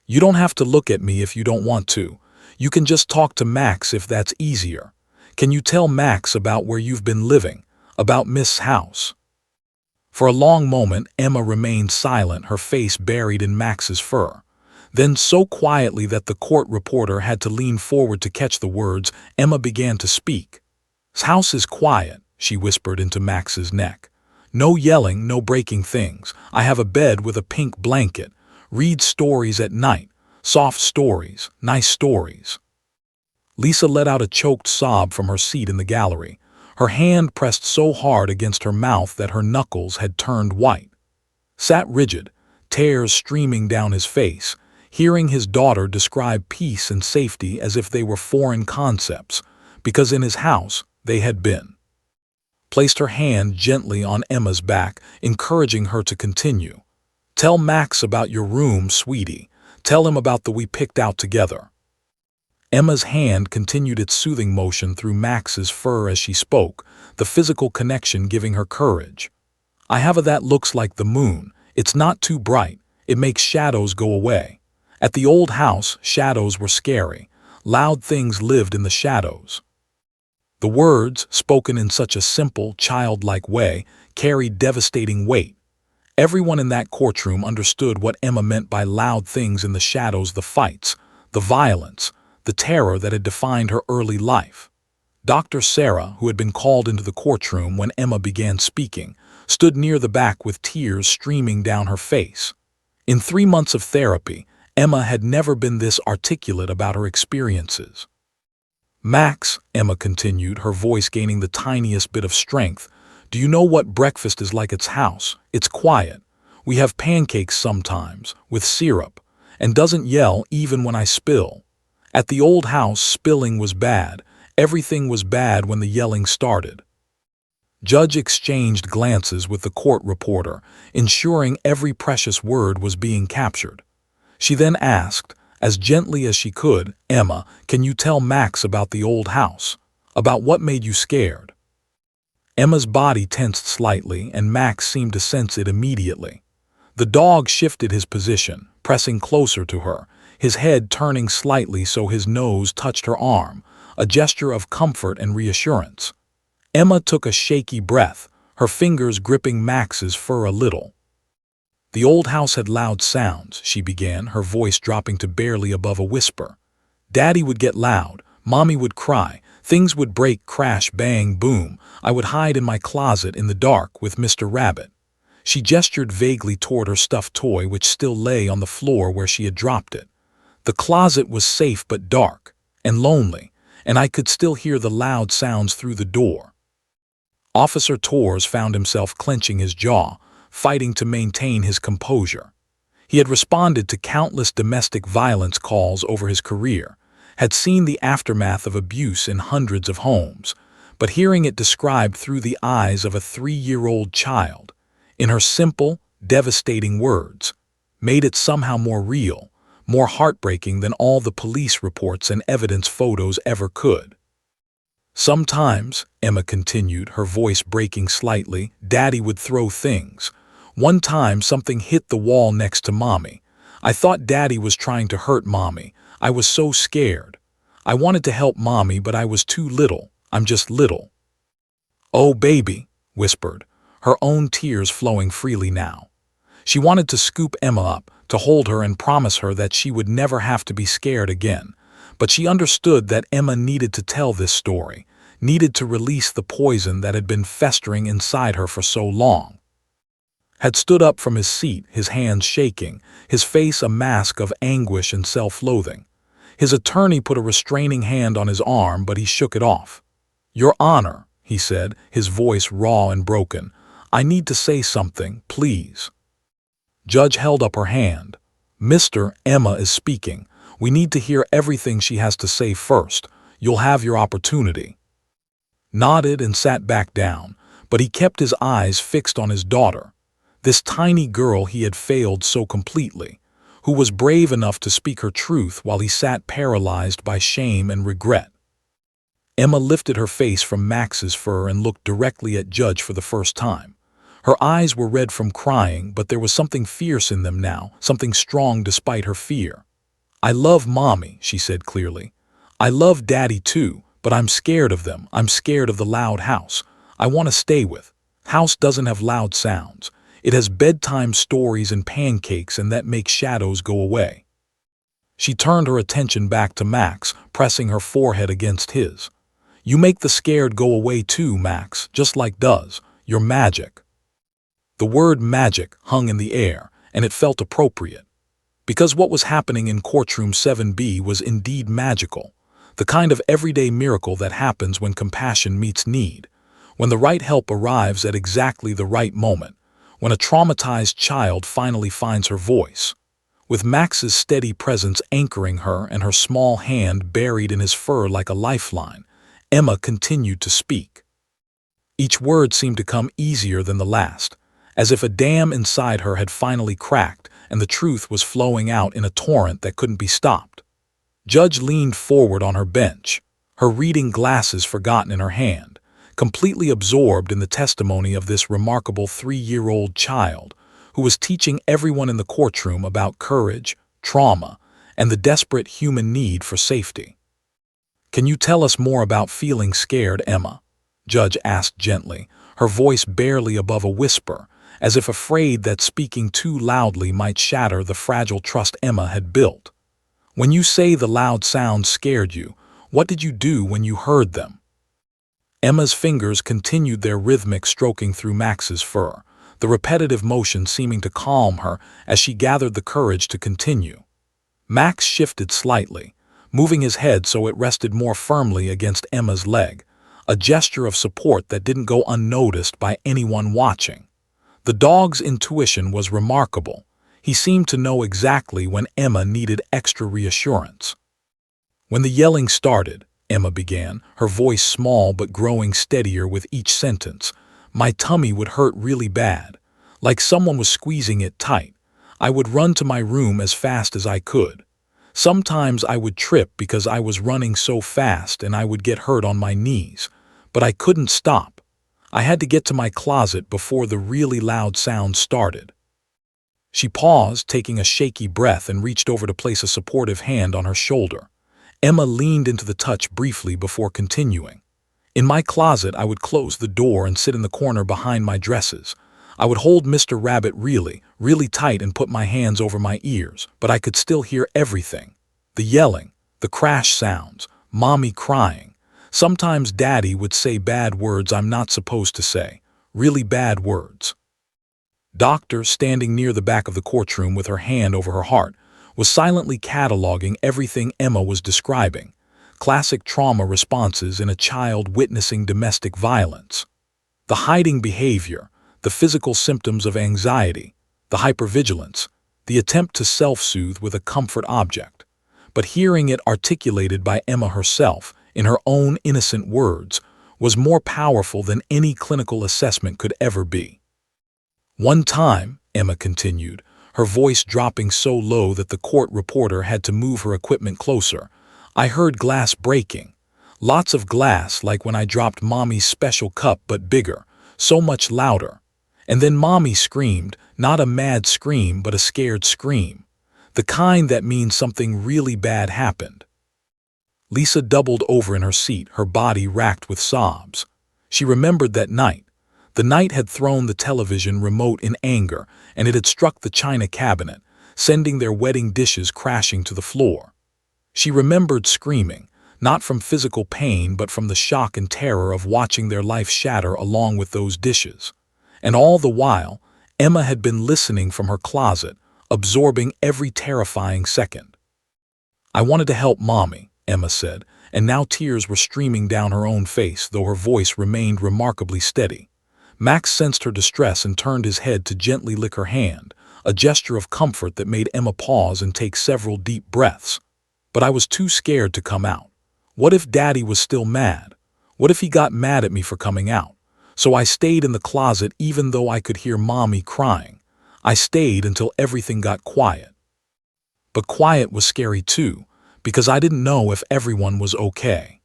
"You don't have to look at me if you don't want to. You can just talk to Max if that's easier. Can you tell Max about where you've been living, about Miss House?" For a long moment, Emma remained silent, her face buried in Max's fur. Then, so quietly that the court reporter had to lean forward to catch the words, Emma began to speak. "His house is quiet," she whispered into Max's neck. "No yelling, no breaking things. I have a bed with a pink blanket. Read stories at night. Soft stories, nice stories." Lisa let out a choked sob from her seat in the gallery, her hand pressed so hard against her mouth that her knuckles had turned white. Sat rigid, tears streaming down his face, hearing his daughter describe peace and safety as if they were foreign concepts, because in his house they had been. Placed her hand gently on Emma's back, encouraging her to continue. "Tell Max about your room, sweetie. Tell him about the we picked out together." Emma's hand continued its soothing motion through Max's fur as she spoke, the physical connection giving her courage. "I have a that looks like the moon. It's not too bright. It makes shadows go away. At the old house, shadows were scary. Loud things lived in the shadows." The words, spoken in such a simple, childlike way, carried devastating weight. Everyone in that courtroom understood what Emma meant by loud things in the shadows, the fights, the violence, the terror that had defined her early life. Dr. Sarah, who had been called into the courtroom when Emma began speaking, stood near the back with tears streaming down her face. In 3 months of therapy, Emma had never been this articulate about her experiences. "Max," Emma continued, her voice gaining the tiniest bit of strength, "do you know what breakfast is like? Its house. It's quiet. We have pancakes sometimes, with syrup, and doesn't yell even when I spill. At the old house, spilling was bad. Everything was bad when the yelling started." Judge exchanged glances with the court reporter, ensuring every precious word was being captured. She then asked, as gently as she could, "Emma, can you tell Max about the old house? About what made you scared?" Emma's body tensed slightly, and Max seemed to sense it immediately. The dog shifted his position, pressing closer to her, his head turning slightly so his nose touched her arm, a gesture of comfort and reassurance. Emma took a shaky breath, her fingers gripping Max's fur a little. "The old house had loud sounds," she began, her voice dropping to barely above a whisper. "Daddy would get loud, Mommy would cry, things would break, crash, bang, boom. I would hide in my closet in the dark with Mr. Rabbit." She gestured vaguely toward her stuffed toy, which still lay on the floor where she had dropped it. "The closet was safe but dark and lonely, and I could still hear the loud sounds through the door." Officer Torres found himself clenching his jaw, fighting to maintain his composure. He had responded to countless domestic violence calls over his career, had seen the aftermath of abuse in hundreds of homes, but hearing it described through the eyes of a 3-year-old child, in her simple, devastating words, made it somehow more real, more heartbreaking than all the police reports and evidence photos ever could. "Sometimes," Emma continued, her voice breaking slightly, "Daddy would throw things. One time something hit the wall next to Mommy. I thought Daddy was trying to hurt Mommy. I was so scared. I wanted to help Mommy, but I was too little. I'm just little." "Oh, baby," whispered, her own tears flowing freely now. She wanted to scoop Emma up, to hold her and promise her that she would never have to be scared again. But she understood that Emma needed to tell this story, needed to release the poison that had been festering inside her for so long. Had stood up from his seat, his hands shaking, his face a mask of anguish and self-loathing. His attorney put a restraining hand on his arm, but he shook it off. "Your Honor," he said, his voice raw and broken, "I need to say something, please." Judge held up her hand. "Mr. Emma is speaking. We need to hear everything she has to say first. You'll have your opportunity." Nodded and sat back down, but he kept his eyes fixed on his daughter, this tiny girl he had failed so completely, who was brave enough to speak her truth while he sat paralyzed by shame and regret. Emma lifted her face from Max's fur and looked directly at Judge for the first time. Her eyes were red from crying, but there was something fierce in them now, something strong despite her fear. "I love Mommy," she said clearly. "I love Daddy too, but I'm scared of them. I'm scared of the loud house. I want to stay with. House doesn't have loud sounds. It has bedtime stories and pancakes, and that makes shadows go away." She turned her attention back to Max, pressing her forehead against his. "You make the scared go away too, Max, just like does. You're magic." The word magic hung in the air, and it felt appropriate. Because what was happening in Courtroom 7B was indeed magical, the kind of everyday miracle that happens when compassion meets need, when the right help arrives at exactly the right moment, when a traumatized child finally finds her voice. With Max's steady presence anchoring her and her small hand buried in his fur like a lifeline, Emma continued to speak. Each word seemed to come easier than the last, as if a dam inside her had finally cracked and the truth was flowing out in a torrent that couldn't be stopped. Judge leaned forward on her bench, her reading glasses forgotten in her hand, completely absorbed in the testimony of this remarkable 3-year-old child who was teaching everyone in the courtroom about courage, trauma, and the desperate human need for safety. "Can you tell us more about feeling scared, Emma?" Judge asked gently, her voice barely above a whisper, as if afraid that speaking too loudly might shatter the fragile trust Emma had built. "When you say the loud sounds scared you, what did you do when you heard them?" Emma's fingers continued their rhythmic stroking through Max's fur, the repetitive motion seeming to calm her as she gathered the courage to continue. Max shifted slightly, moving his head so it rested more firmly against Emma's leg, a gesture of support that didn't go unnoticed by anyone watching. The dog's intuition was remarkable. He seemed to know exactly when Emma needed extra reassurance. "When the yelling started," Emma began, her voice small but growing steadier with each sentence, "my tummy would hurt really bad, like someone was squeezing it tight. I would run to my room as fast as I could. Sometimes I would trip because I was running so fast and I would get hurt on my knees, but I couldn't stop. I had to get to my closet before the really loud sounds started." She paused, taking a shaky breath, and reached over to place a supportive hand on her shoulder. Emma leaned into the touch briefly before continuing. "In my closet, I would close the door and sit in the corner behind my dresses. I would hold Mr. Rabbit really, really tight and put my hands over my ears, but I could still hear everything. The yelling, the crash sounds, Mommy crying. Sometimes Daddy would say bad words I'm not supposed to say, really bad words." Doctor, standing near the back of the courtroom with her hand over her heart, was silently cataloging everything Emma was describing, classic trauma responses in a child witnessing domestic violence. The hiding behavior, the physical symptoms of anxiety, the hypervigilance, the attempt to self-soothe with a comfort object. But hearing it articulated by Emma herself, in her own innocent words, was more powerful than any clinical assessment could ever be. "One time," Emma continued, her voice dropping so low that the court reporter had to move her equipment closer, "I heard glass breaking. Lots of glass, like when I dropped Mommy's special cup, but bigger, so much louder. And then Mommy screamed, not a mad scream but a scared scream. The kind that means something really bad happened." Lisa doubled over in her seat, her body racked with sobs. She remembered that night. The night had thrown the television remote in anger, and it had struck the china cabinet, sending their wedding dishes crashing to the floor. She remembered screaming, not from physical pain but from the shock and terror of watching their life shatter along with those dishes. And all the while, Emma had been listening from her closet, absorbing every terrifying second. "I wanted to help Mommy," Emma said, and now tears were streaming down her own face, though her voice remained remarkably steady. Max sensed her distress and turned his head to gently lick her hand, a gesture of comfort that made Emma pause and take several deep breaths. "But I was too scared to come out. What if Daddy was still mad? What if he got mad at me for coming out? So I stayed in the closet even though I could hear Mommy crying. I stayed until everything got quiet. But quiet was scary too, because I didn't know if everyone was okay."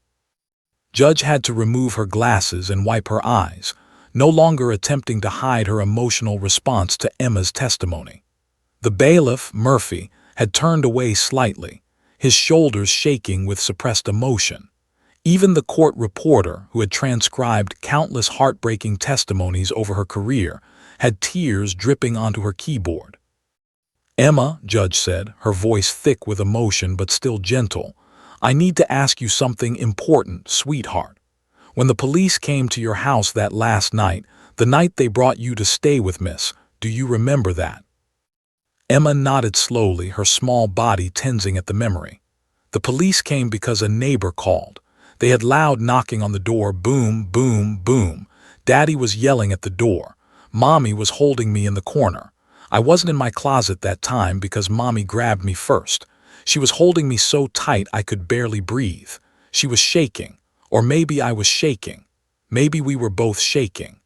Judge had to remove her glasses and wipe her eyes, no longer attempting to hide her emotional response to Emma's testimony. The bailiff, Murphy, had turned away slightly, his shoulders shaking with suppressed emotion. Even the court reporter, who had transcribed countless heartbreaking testimonies over her career, had tears dripping onto her keyboard. "Emma," Judge said, her voice thick with emotion but still gentle, "I need to ask you something important, sweetheart. When the police came to your house that last night, the night they brought you to stay with Miss, do you remember that?" Emma nodded slowly, her small body tensing at the memory. "The police came because a neighbor called. They had loud knocking on the door, boom, boom, boom. Daddy was yelling at the door. Mommy was holding me in the corner. I wasn't in my closet that time because Mommy grabbed me first. She was holding me so tight I could barely breathe. She was shaking. Or maybe I was shaking. Maybe we were both shaking."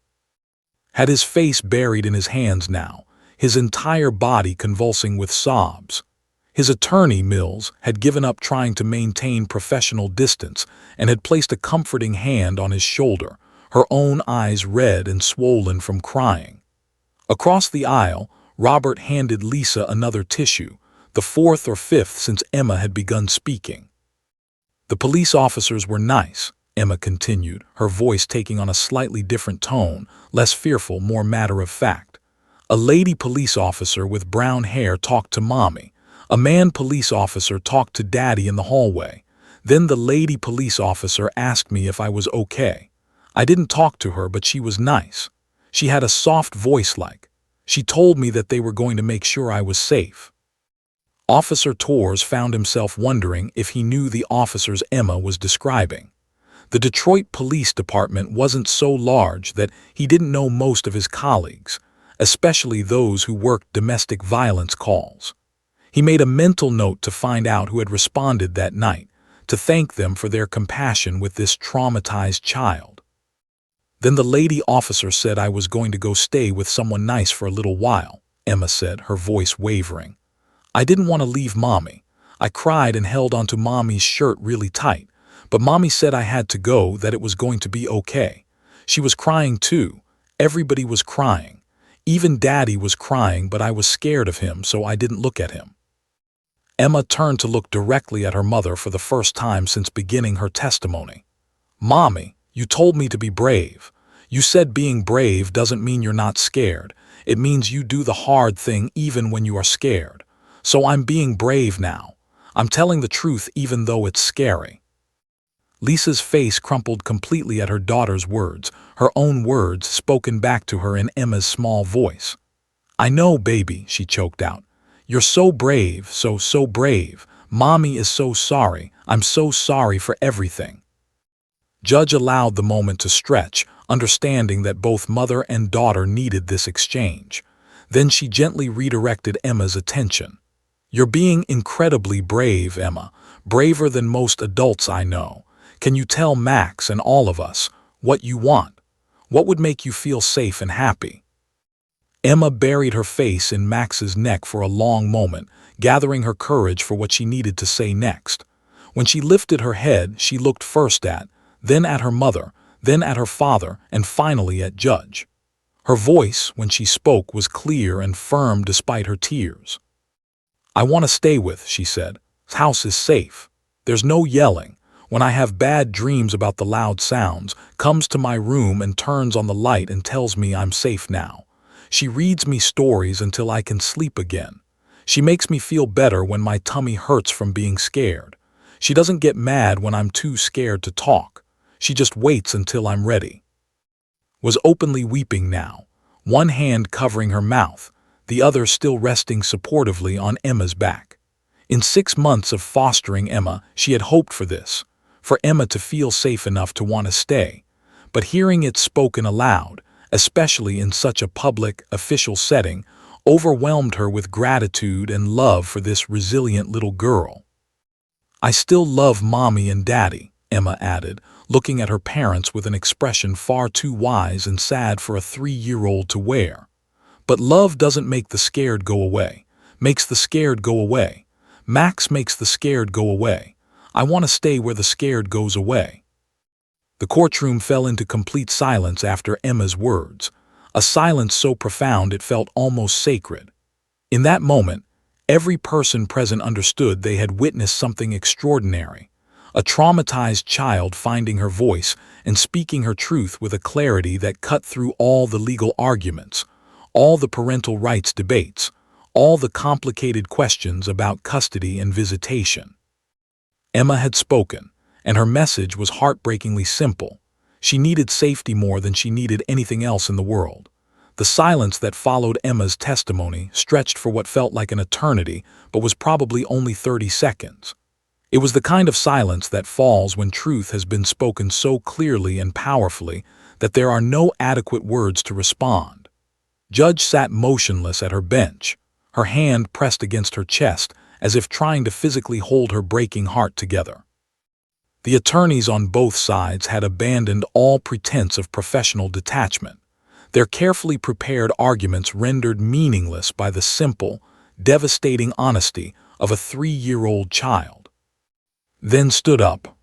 Had his face buried in his hands now, his entire body convulsing with sobs. His attorney, Mills, had given up trying to maintain professional distance and had placed a comforting hand on his shoulder, her own eyes red and swollen from crying. Across the aisle, Robert handed Lisa another tissue, the fourth or fifth since Emma had begun speaking. "The police officers were nice," Emma continued, her voice taking on a slightly different tone, less fearful, more matter-of-fact. A lady police officer with brown hair talked to Mommy. A man police officer talked to Daddy in the hallway. Then the lady police officer asked me if I was okay. I didn't talk to her, but she was nice. She had a soft voice like. She told me that they were going to make sure I was safe. Officer Torres found himself wondering if he knew the officers Emma was describing. The Detroit Police Department wasn't so large that he didn't know most of his colleagues, especially those who worked domestic violence calls. He made a mental note to find out who had responded that night, to thank them for their compassion with this traumatized child. Then the lady officer said I was going to go stay with someone nice for a little while, Emma said, her voice wavering. I didn't want to leave Mommy. I cried and held onto Mommy's shirt really tight, but Mommy said I had to go, that it was going to be okay. She was crying too. Everybody was crying. Even Daddy was crying, but I was scared of him, so I didn't look at him. Emma turned to look directly at her mother for the first time since beginning her testimony. Mommy, you told me to be brave. You said being brave doesn't mean you're not scared. It means you do the hard thing even when you are scared. So I'm being brave now. I'm telling the truth even though it's scary. Lisa's face crumpled completely at her daughter's words, her own words spoken back to her in Emma's small voice. I know, baby, she choked out. You're so brave, so brave. Mommy is so sorry. I'm so sorry for everything. Judge allowed the moment to stretch, understanding that both mother and daughter needed this exchange. Then she gently redirected Emma's attention. You're being incredibly brave, Emma, braver than most adults I know. Can you tell Max and all of us what you want? What would make you feel safe and happy? Emma buried her face in Max's neck for a long moment, gathering her courage for what she needed to say next. When she lifted her head, she looked first then at her mother, then at her father, and finally at Judge. Her voice, when she spoke, was clear and firm despite her tears. I want to stay with, she said. House is safe. There's no yelling. When I have bad dreams about the loud sounds, comes to my room and turns on the light and tells me I'm safe now. She reads me stories until I can sleep again. She makes me feel better when my tummy hurts from being scared. She doesn't get mad when I'm too scared to talk. She just waits until I'm ready. Was openly weeping now, one hand covering her mouth, the other still resting supportively on Emma's back. In 6 months of fostering Emma, she had hoped for this, for Emma to feel safe enough to want to stay. But hearing it spoken aloud, especially in such a public, official setting, overwhelmed her with gratitude and love for this resilient little girl. I still love Mommy and Daddy, Emma added, looking at her parents with an expression far too wise and sad for a 3-year-old to wear. But love doesn't make the scared go away, makes the scared go away. Max makes the scared go away. I want to stay where the scared goes away. The courtroom fell into complete silence after Emma's words, a silence so profound it felt almost sacred. In that moment, every person present understood they had witnessed something extraordinary, a traumatized child finding her voice and speaking her truth with a clarity that cut through all the legal arguments, all the parental rights debates, all the complicated questions about custody and visitation. Emma had spoken, and her message was heartbreakingly simple. She needed safety more than she needed anything else in the world. The silence that followed Emma's testimony stretched for what felt like an eternity, but was probably only 30 seconds. It was the kind of silence that falls when truth has been spoken so clearly and powerfully that there are no adequate words to respond. Judge sat motionless at her bench, her hand pressed against her chest, as if trying to physically hold her breaking heart together. The attorneys on both sides had abandoned all pretense of professional detachment, their carefully prepared arguments rendered meaningless by the simple, devastating honesty of a 3-year-old child. Then stood up.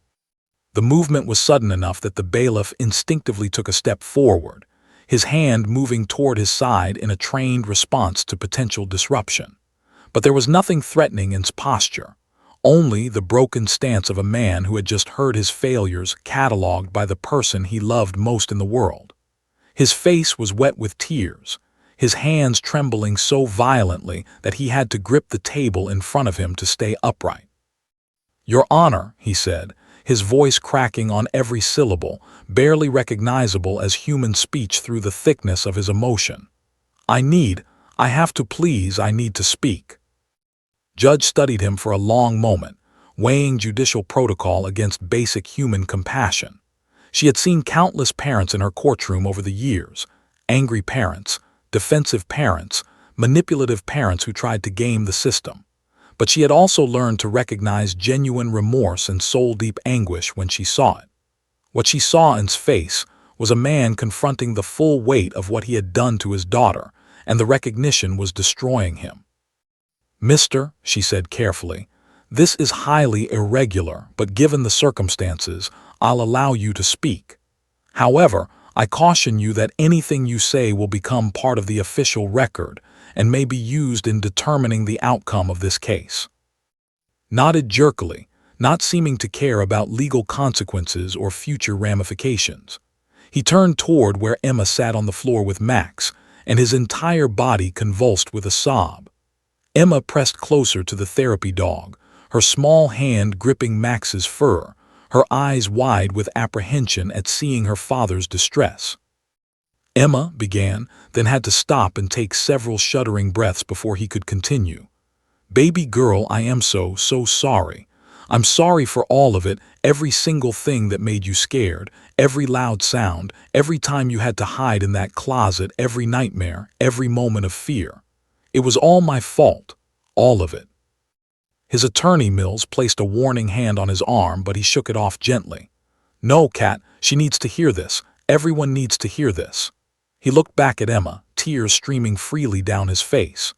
The movement was sudden enough that the bailiff instinctively took a step forward, his hand moving toward his side in a trained response to potential disruption. But there was nothing threatening in his posture, only the broken stance of a man who had just heard his failures catalogued by the person he loved most in the world. His face was wet with tears, his hands trembling so violently that he had to grip the table in front of him to stay upright. "Your Honor," he said, his voice cracking on every syllable, barely recognizable as human speech through the thickness of his emotion. I need to speak." Judge studied him for a long moment, weighing judicial protocol against basic human compassion. She had seen countless parents in her courtroom over the years, angry parents, defensive parents, manipulative parents who tried to game the system. But she had also learned to recognize genuine remorse and soul-deep anguish when she saw it. What she saw in his face was a man confronting the full weight of what he had done to his daughter, and the recognition was destroying him. "Mister," she said carefully, "this is highly irregular, but given the circumstances, I'll allow you to speak. However, I caution you that anything you say will become part of the official record and may be used in determining the outcome of this case." Nodded jerkily, not seeming to care about legal consequences or future ramifications. He turned toward where Emma sat on the floor with Max, and his entire body convulsed with a sob. Emma pressed closer to the therapy dog, her small hand gripping Max's fur, her eyes wide with apprehension at seeing her father's distress. Emma began, then had to stop and take several shuddering breaths before he could continue. "Baby girl, I am so sorry. I'm sorry for all of it, every single thing that made you scared, every loud sound, every time you had to hide in that closet, every nightmare, every moment of fear. It was all my fault, all of it." His attorney, Mills, placed a warning hand on his arm, but he shook it off gently. "No, Kat, she needs to hear this. Everyone needs to hear this." He looked back at Emma, tears streaming freely down his face.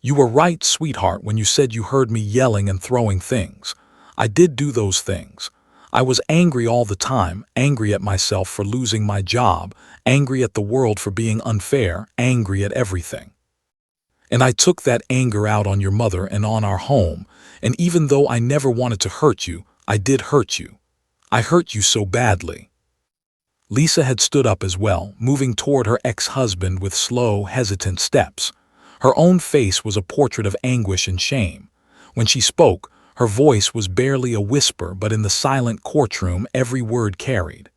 "You were right, sweetheart, when you said you heard me yelling and throwing things. I did do those things. I was angry all the time, angry at myself for losing my job, angry at the world for being unfair, angry at everything. And I took that anger out on your mother and on our home, and even though I never wanted to hurt you, I did hurt you. I hurt you so badly." Lisa had stood up as well, moving toward her ex-husband with slow, hesitant steps. Her own face was a portrait of anguish and shame. When she spoke, her voice was barely a whisper, but in the silent courtroom every word carried.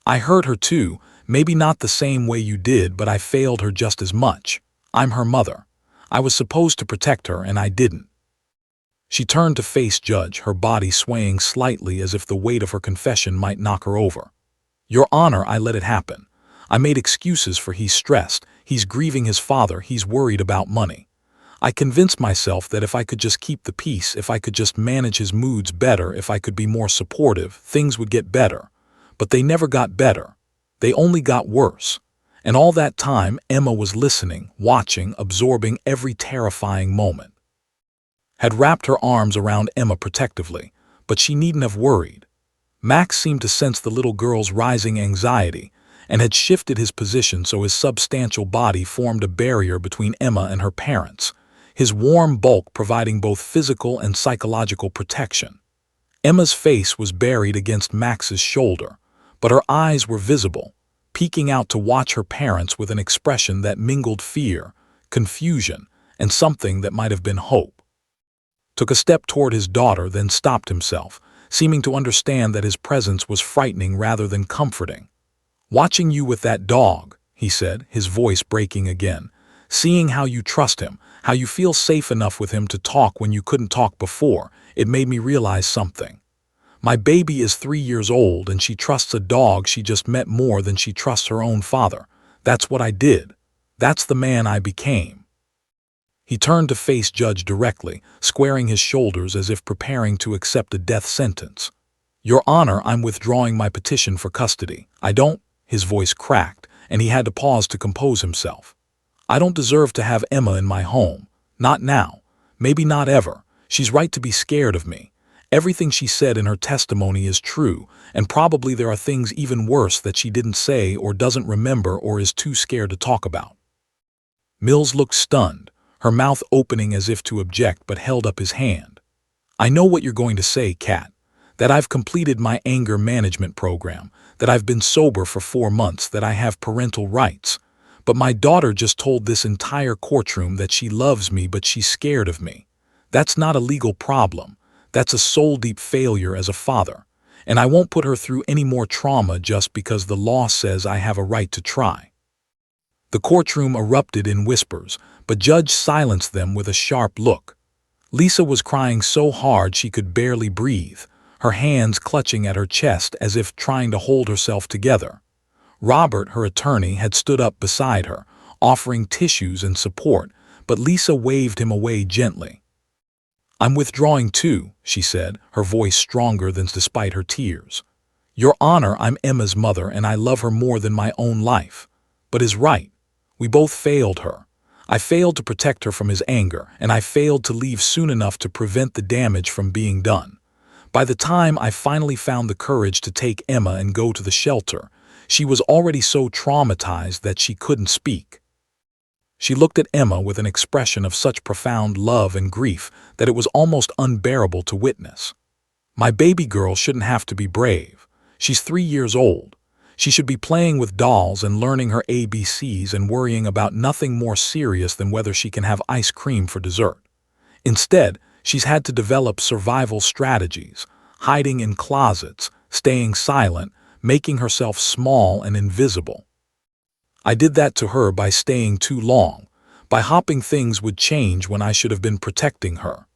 "I hurt her too, maybe not the same way you did, but I failed her just as much. I'm her mother. I was supposed to protect her, and I didn't." She turned to face Judge, her body swaying slightly as if the weight of her confession might knock her over. "Your Honor, I let it happen. I made excuses for he's stressed, he's grieving his father, he's worried about money. I convinced myself that if I could just keep the peace, if I could just manage his moods better, if I could be more supportive, things would get better. But they never got better. They only got worse. And all that time, Emma was listening, watching, absorbing every terrifying moment. Had wrapped her arms around Emma protectively, but she needn't have worried. Max seemed to sense the little girl's rising anxiety and had shifted his position so his substantial body formed a barrier between Emma and her parents, his warm bulk providing both physical and psychological protection. Emma's face was buried against Max's shoulder, but her eyes were visible, peeking out to watch her parents with an expression that mingled fear, confusion, and something that might have been hope. Took a step toward his daughter, then stopped himself, seeming to understand that his presence was frightening rather than comforting. "Watching you with that dog," he said, his voice breaking again, "seeing how you trust him, how you feel safe enough with him to talk when you couldn't talk before, it made me realize something. My baby is 3 years old and she trusts a dog she just met more than she trusts her own father. That's what I did. That's the man I became." He turned to face Judge directly, squaring his shoulders as if preparing to accept a death sentence. "Your Honor, I'm withdrawing my petition for custody. I don't—" His voice cracked, and he had to pause to compose himself. "I don't deserve to have Emma in my home. Not now. Maybe not ever. She's right to be scared of me. Everything she said in her testimony is true, and probably there are things even worse that she didn't say or doesn't remember or is too scared to talk about." Mills looked stunned, her mouth opening as if to object, but held up his hand. "I know what you're going to say, Kat. That I've completed my anger management program, that I've been sober for 4 months, that I have parental rights. But my daughter just told this entire courtroom that she loves me but she's scared of me. That's not a legal problem. That's a soul-deep failure as a father. And I won't put her through any more trauma just because the law says I have a right to try." The courtroom erupted in whispers, but Judge silenced them with a sharp look. Lisa was crying so hard she could barely breathe, her hands clutching at her chest as if trying to hold herself together. Robert, her attorney, had stood up beside her, offering tissues and support, but Lisa waved him away gently. "I'm withdrawing too," she said, her voice stronger than despite her tears. "Your Honor, I'm Emma's mother and I love her more than my own life. But is right. We both failed her. I failed to protect her from his anger, and I failed to leave soon enough to prevent the damage from being done. By the time I finally found the courage to take Emma and go to the shelter, she was already so traumatized that she couldn't speak." She looked at Emma with an expression of such profound love and grief that it was almost unbearable to witness. "My baby girl shouldn't have to be brave. She's 3 years old. She should be playing with dolls and learning her ABCs and worrying about nothing more serious than whether she can have ice cream for dessert. Instead, she's had to develop survival strategies, hiding in closets, staying silent, making herself small and invisible. I did that to her by staying too long, by hoping things would change when I should have been protecting her."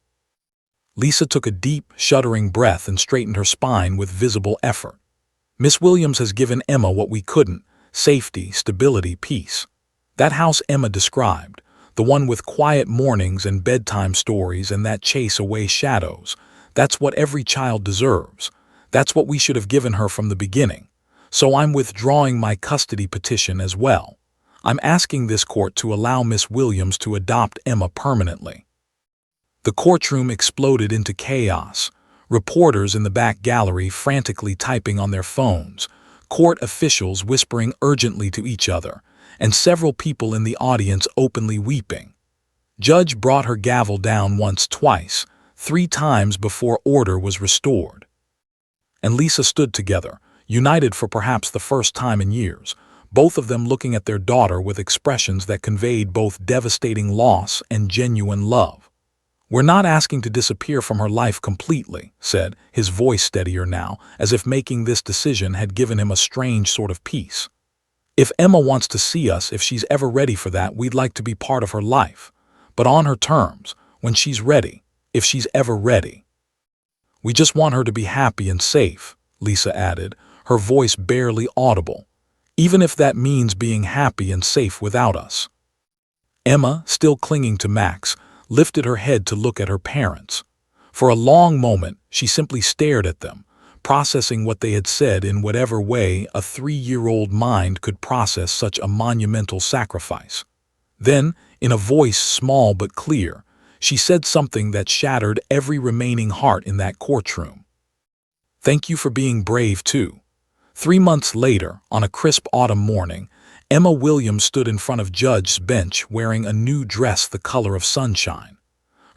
Lisa took a deep, shuddering breath and straightened her spine with visible effort. "Miss Williams has given Emma what we couldn't: safety, stability, peace. That house Emma described, the one with quiet mornings and bedtime stories and that chase away shadows, that's what every child deserves. That's what we should have given her from the beginning. So I'm withdrawing my custody petition as well. I'm asking this court to allow Miss Williams to adopt Emma permanently." The courtroom exploded into chaos. Reporters in the back gallery frantically typing on their phones, court officials whispering urgently to each other, and several people in the audience openly weeping. Judge brought her gavel down once, twice, 3 times before order was restored. And Lisa stood together, united for perhaps the first time in years, both of them looking at their daughter with expressions that conveyed both devastating loss and genuine love. "We're not asking to disappear from her life completely," said, his voice steadier now, as if making this decision had given him a strange sort of peace. "If Emma wants to see us, if she's ever ready for that, we'd like to be part of her life. But on her terms, when she's ready, if she's ever ready. We just want her to be happy and safe," Lisa added, her voice barely audible, "even if that means being happy and safe without us." Emma, still clinging to Max, lifted her head to look at her parents. For a long moment, she simply stared at them, processing what they had said in whatever way a 3-year-old mind could process such a monumental sacrifice. Then, in a voice small but clear, she said something that shattered every remaining heart in that courtroom. "Thank you for being brave, too." 3 months later, on a crisp autumn morning, Emma Williams stood in front of Judge's bench wearing a new dress the color of sunshine.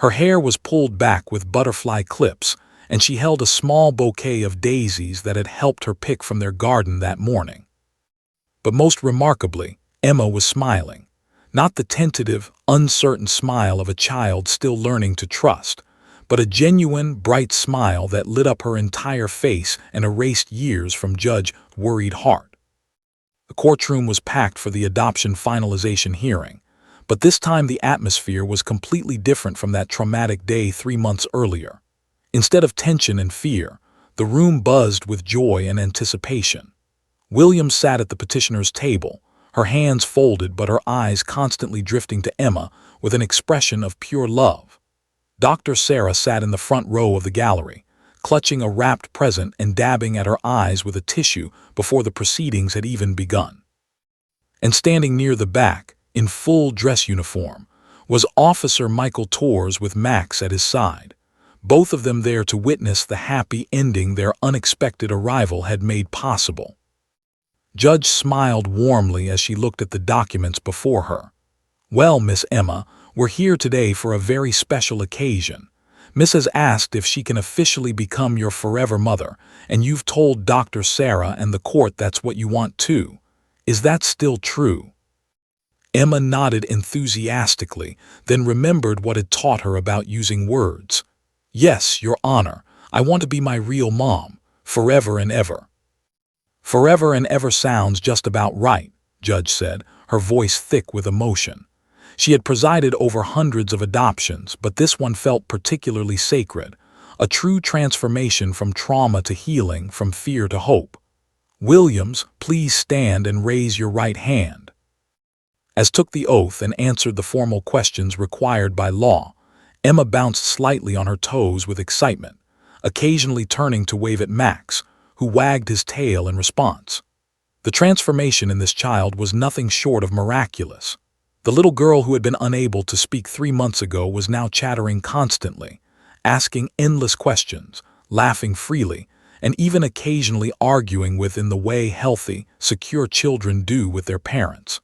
Her hair was pulled back with butterfly clips, and she held a small bouquet of daisies that had helped her pick from their garden that morning. But most remarkably, Emma was smiling. Not the tentative, uncertain smile of a child still learning to trust, but a genuine, bright smile that lit up her entire face and erased years from Judge's worried heart. The courtroom was packed for the adoption finalization hearing, but this time the atmosphere was completely different from that traumatic day 3 months earlier. Instead of tension and fear, the room buzzed with joy and anticipation. Williams sat at the petitioner's table, her hands folded but her eyes constantly drifting to Emma with an expression of pure love. Dr. Sarah sat in the front row of the gallery, clutching a wrapped present and dabbing at her eyes with a tissue before the proceedings had even begun. And standing near the back, in full dress uniform, was Officer Michael Torres with Max at his side, both of them there to witness the happy ending their unexpected arrival had made possible. Judge smiled warmly as she looked at the documents before her. "Well, Miss Emma, we're here today for a very special occasion. Miss has asked if she can officially become your forever mother, and you've told Dr. Sarah and the court that's what you want too. Is that still true?" Emma nodded enthusiastically, then remembered what had taught her about using words. "Yes, Your Honor, I want to be my real mom, forever and ever." "Forever and ever sounds just about right," Judge said, her voice thick with emotion. She had presided over hundreds of adoptions, but this one felt particularly sacred, a true transformation from trauma to healing, from fear to hope. "Williams, please stand and raise your right hand." As took the oath and answered the formal questions required by law, Emma bounced slightly on her toes with excitement, occasionally turning to wave at Max, who wagged his tail in response. The transformation in this child was nothing short of miraculous. The little girl who had been unable to speak 3 months ago was now chattering constantly, asking endless questions, laughing freely, and even occasionally arguing in the way healthy, secure children do with their parents.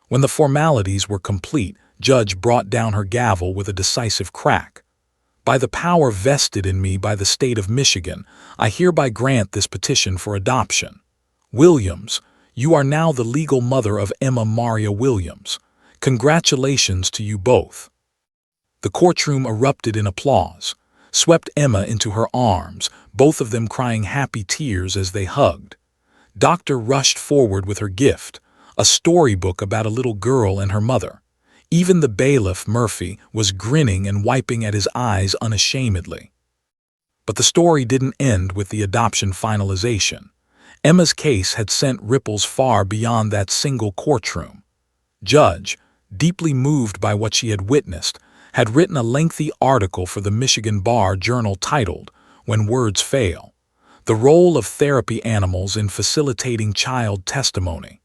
When the formalities were complete, Judge brought down her gavel with a decisive crack. "By the power vested in me by the state of Michigan, I hereby grant this petition for adoption. Williams, you are now the legal mother of Emma Maria Williams. Congratulations to you both." The courtroom erupted in applause, swept Emma into her arms, both of them crying happy tears as they hugged. Doctor rushed forward with her gift, a storybook about a little girl and her mother. Even the bailiff, Murphy, was grinning and wiping at his eyes unashamedly. But the story didn't end with the adoption finalization. Emma's case had sent ripples far beyond that single courtroom. Judge, deeply moved by what she had witnessed, had written a lengthy article for the Michigan Bar Journal titled, "When Words Fail: The Role of Therapy Animals in Facilitating Child Testimony."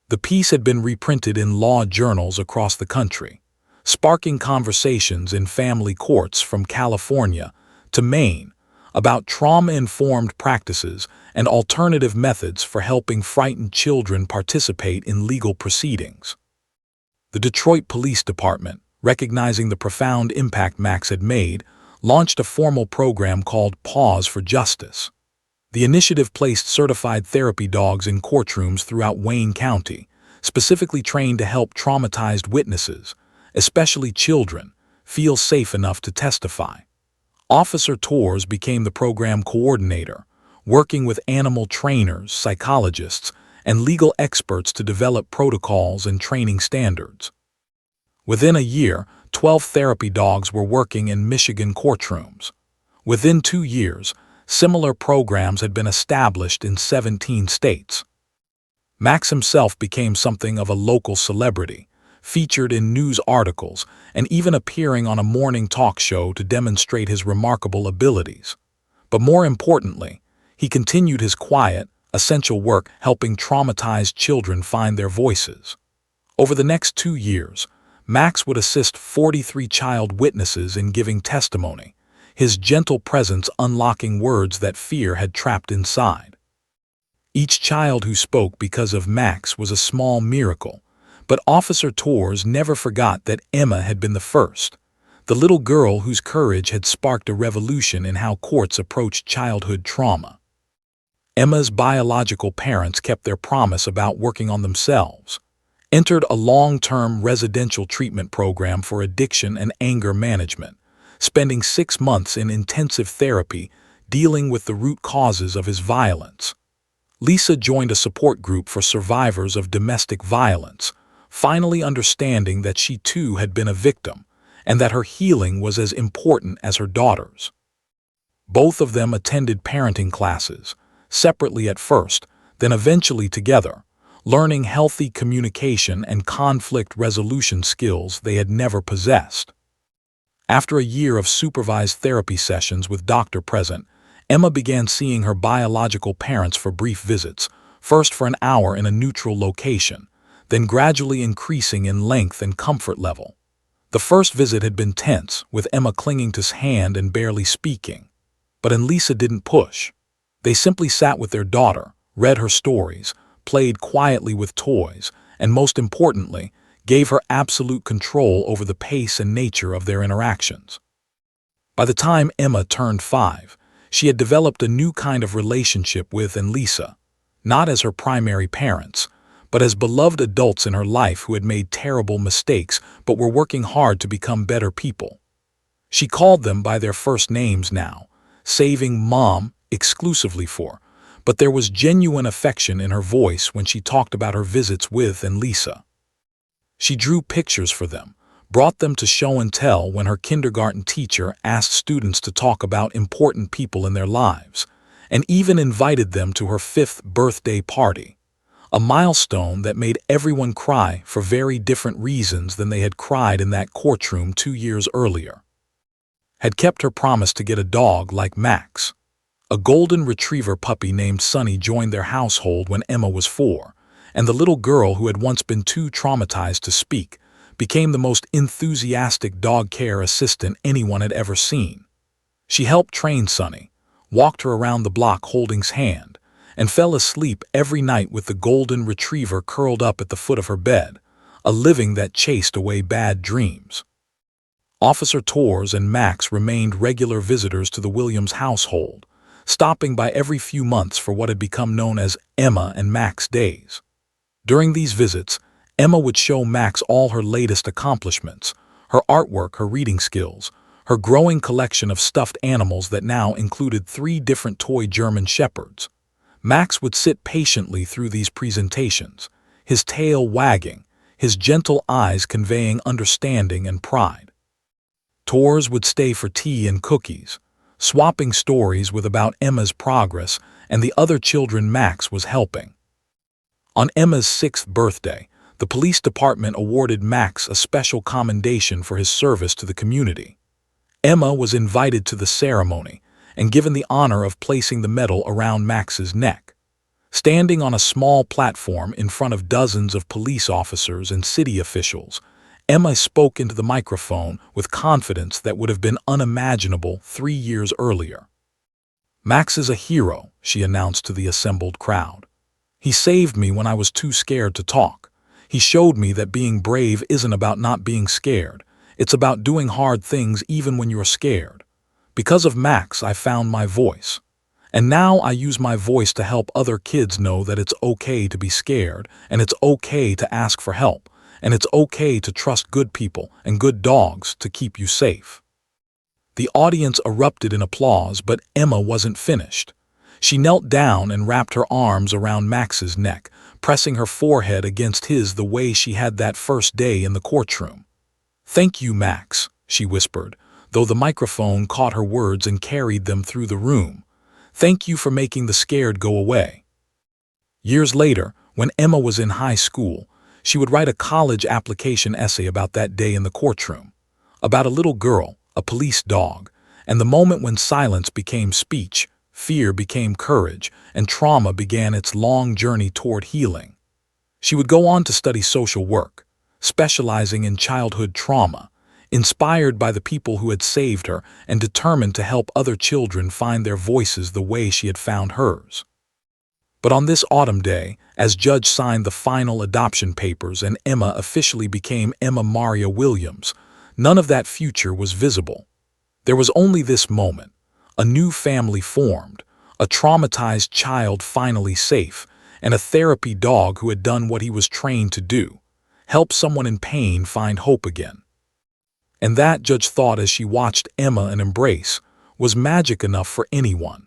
The piece had been reprinted in law journals across the country, sparking conversations in family courts from California to Maine about trauma-informed practices and alternative methods for helping frightened children participate in legal proceedings. The Detroit Police Department, recognizing the profound impact Max had made, launched a formal program called Pause for Justice. The initiative placed certified therapy dogs in courtrooms throughout Wayne County, specifically trained to help traumatized witnesses, especially children, feel safe enough to testify. Officer Torres became the program coordinator, working with animal trainers, psychologists, and legal experts to develop protocols and training standards. Within a year, 12 therapy dogs were working in Michigan courtrooms. Within 2 years, similar programs had been established in 17 states. Max himself became something of a local celebrity, featured in news articles, and even appearing on a morning talk show to demonstrate his remarkable abilities. But more importantly, he continued his quiet, essential work helping traumatized children find their voices. Over the next 2 years, Max would assist 43 child witnesses in giving testimony, his gentle presence unlocking words that fear had trapped inside. Each child who spoke because of Max was a small miracle, but Officer Torres never forgot that Emma had been the first, the little girl whose courage had sparked a revolution in how courts approached childhood trauma. Emma's biological parents kept their promise about working on themselves, entered a long-term residential treatment program for addiction and anger management, spending 6 months in intensive therapy dealing with the root causes of his violence. Lisa joined a support group for survivors of domestic violence, finally understanding that she too had been a victim and that her healing was as important as her daughter's. Both of them attended parenting classes, separately at first, then eventually together, learning healthy communication and conflict resolution skills they had never possessed. After a year of supervised therapy sessions with doctor present, Emma began seeing her biological parents for brief visits, first for an hour in a neutral location, then gradually increasing in length and comfort level. The first visit had been tense, with Emma clinging to his hand and barely speaking. But Lisa didn't push. They simply sat with their daughter, read her stories, played quietly with toys, and most importantly, gave her absolute control over the pace and nature of their interactions. By the time Emma turned 5, she had developed a new kind of relationship with Lisa, not as her primary parents, but as beloved adults in her life who had made terrible mistakes but were working hard to become better people. She called them by their first names now, saving Mom exclusively for, but there was genuine affection in her voice when she talked about her visits with and Lisa. She drew pictures for them, brought them to show and tell when her kindergarten teacher asked students to talk about important people in their lives, and even invited them to her 5th birthday party, a milestone that made everyone cry for very different reasons than they had cried in that courtroom 2 years earlier. Had kept her promise to get a dog like Max. A golden retriever puppy named Sunny joined their household when Emma was 4, and the little girl who had once been too traumatized to speak became the most enthusiastic dog care assistant anyone had ever seen. She helped train Sunny, walked her around the block holding his hand, and fell asleep every night with the golden retriever curled up at the foot of her bed, a living that chased away bad dreams. Officer Torres and Max remained regular visitors to the Williams household, stopping by every few months for what had become known as Emma and Max days. During these visits, Emma would show Max all her latest accomplishments, her artwork, her reading skills, her growing collection of stuffed animals that now included 3 different toy German shepherds. Max would sit patiently through these presentations, his tail wagging, his gentle eyes conveying understanding and pride. Torres would stay for tea and cookies, swapping stories about Emma's progress and the other children Max was helping. On Emma's 6th birthday, the police department awarded Max a special commendation for his service to the community. Emma was invited to the ceremony and given the honor of placing the medal around Max's neck. Standing on a small platform in front of dozens of police officers and city officials, Emma spoke into the microphone with confidence that would have been unimaginable 3 years earlier. "Max is a hero," she announced to the assembled crowd. "He saved me when I was too scared to talk. He showed me that being brave isn't about not being scared. It's about doing hard things even when you're scared. Because of Max, I found my voice. And now I use my voice to help other kids know that it's okay to be scared, and it's okay to ask for help, and it's okay to trust good people and good dogs to keep you safe." The audience erupted in applause, but Emma wasn't finished. She knelt down and wrapped her arms around Max's neck, pressing her forehead against his the way she had that first day in the courtroom. "Thank you, Max," she whispered, though the microphone caught her words and carried them through the room. "Thank you for making the scared go away." Years later, when Emma was in high school, she would write a college application essay about that day in the courtroom, about a little girl, a police dog, and the moment when silence became speech, fear became courage, and trauma began its long journey toward healing. She would go on to study social work, specializing in childhood trauma, inspired by the people who had saved her and determined to help other children find their voices the way she had found hers. But on this autumn day, as Judge signed the final adoption papers and Emma officially became Emma Maria Williams, none of that future was visible. There was only this moment, a new family formed, a traumatized child finally safe, and a therapy dog who had done what he was trained to do, help someone in pain find hope again. And that, Judge thought as she watched Emma and embrace, was magic enough for anyone.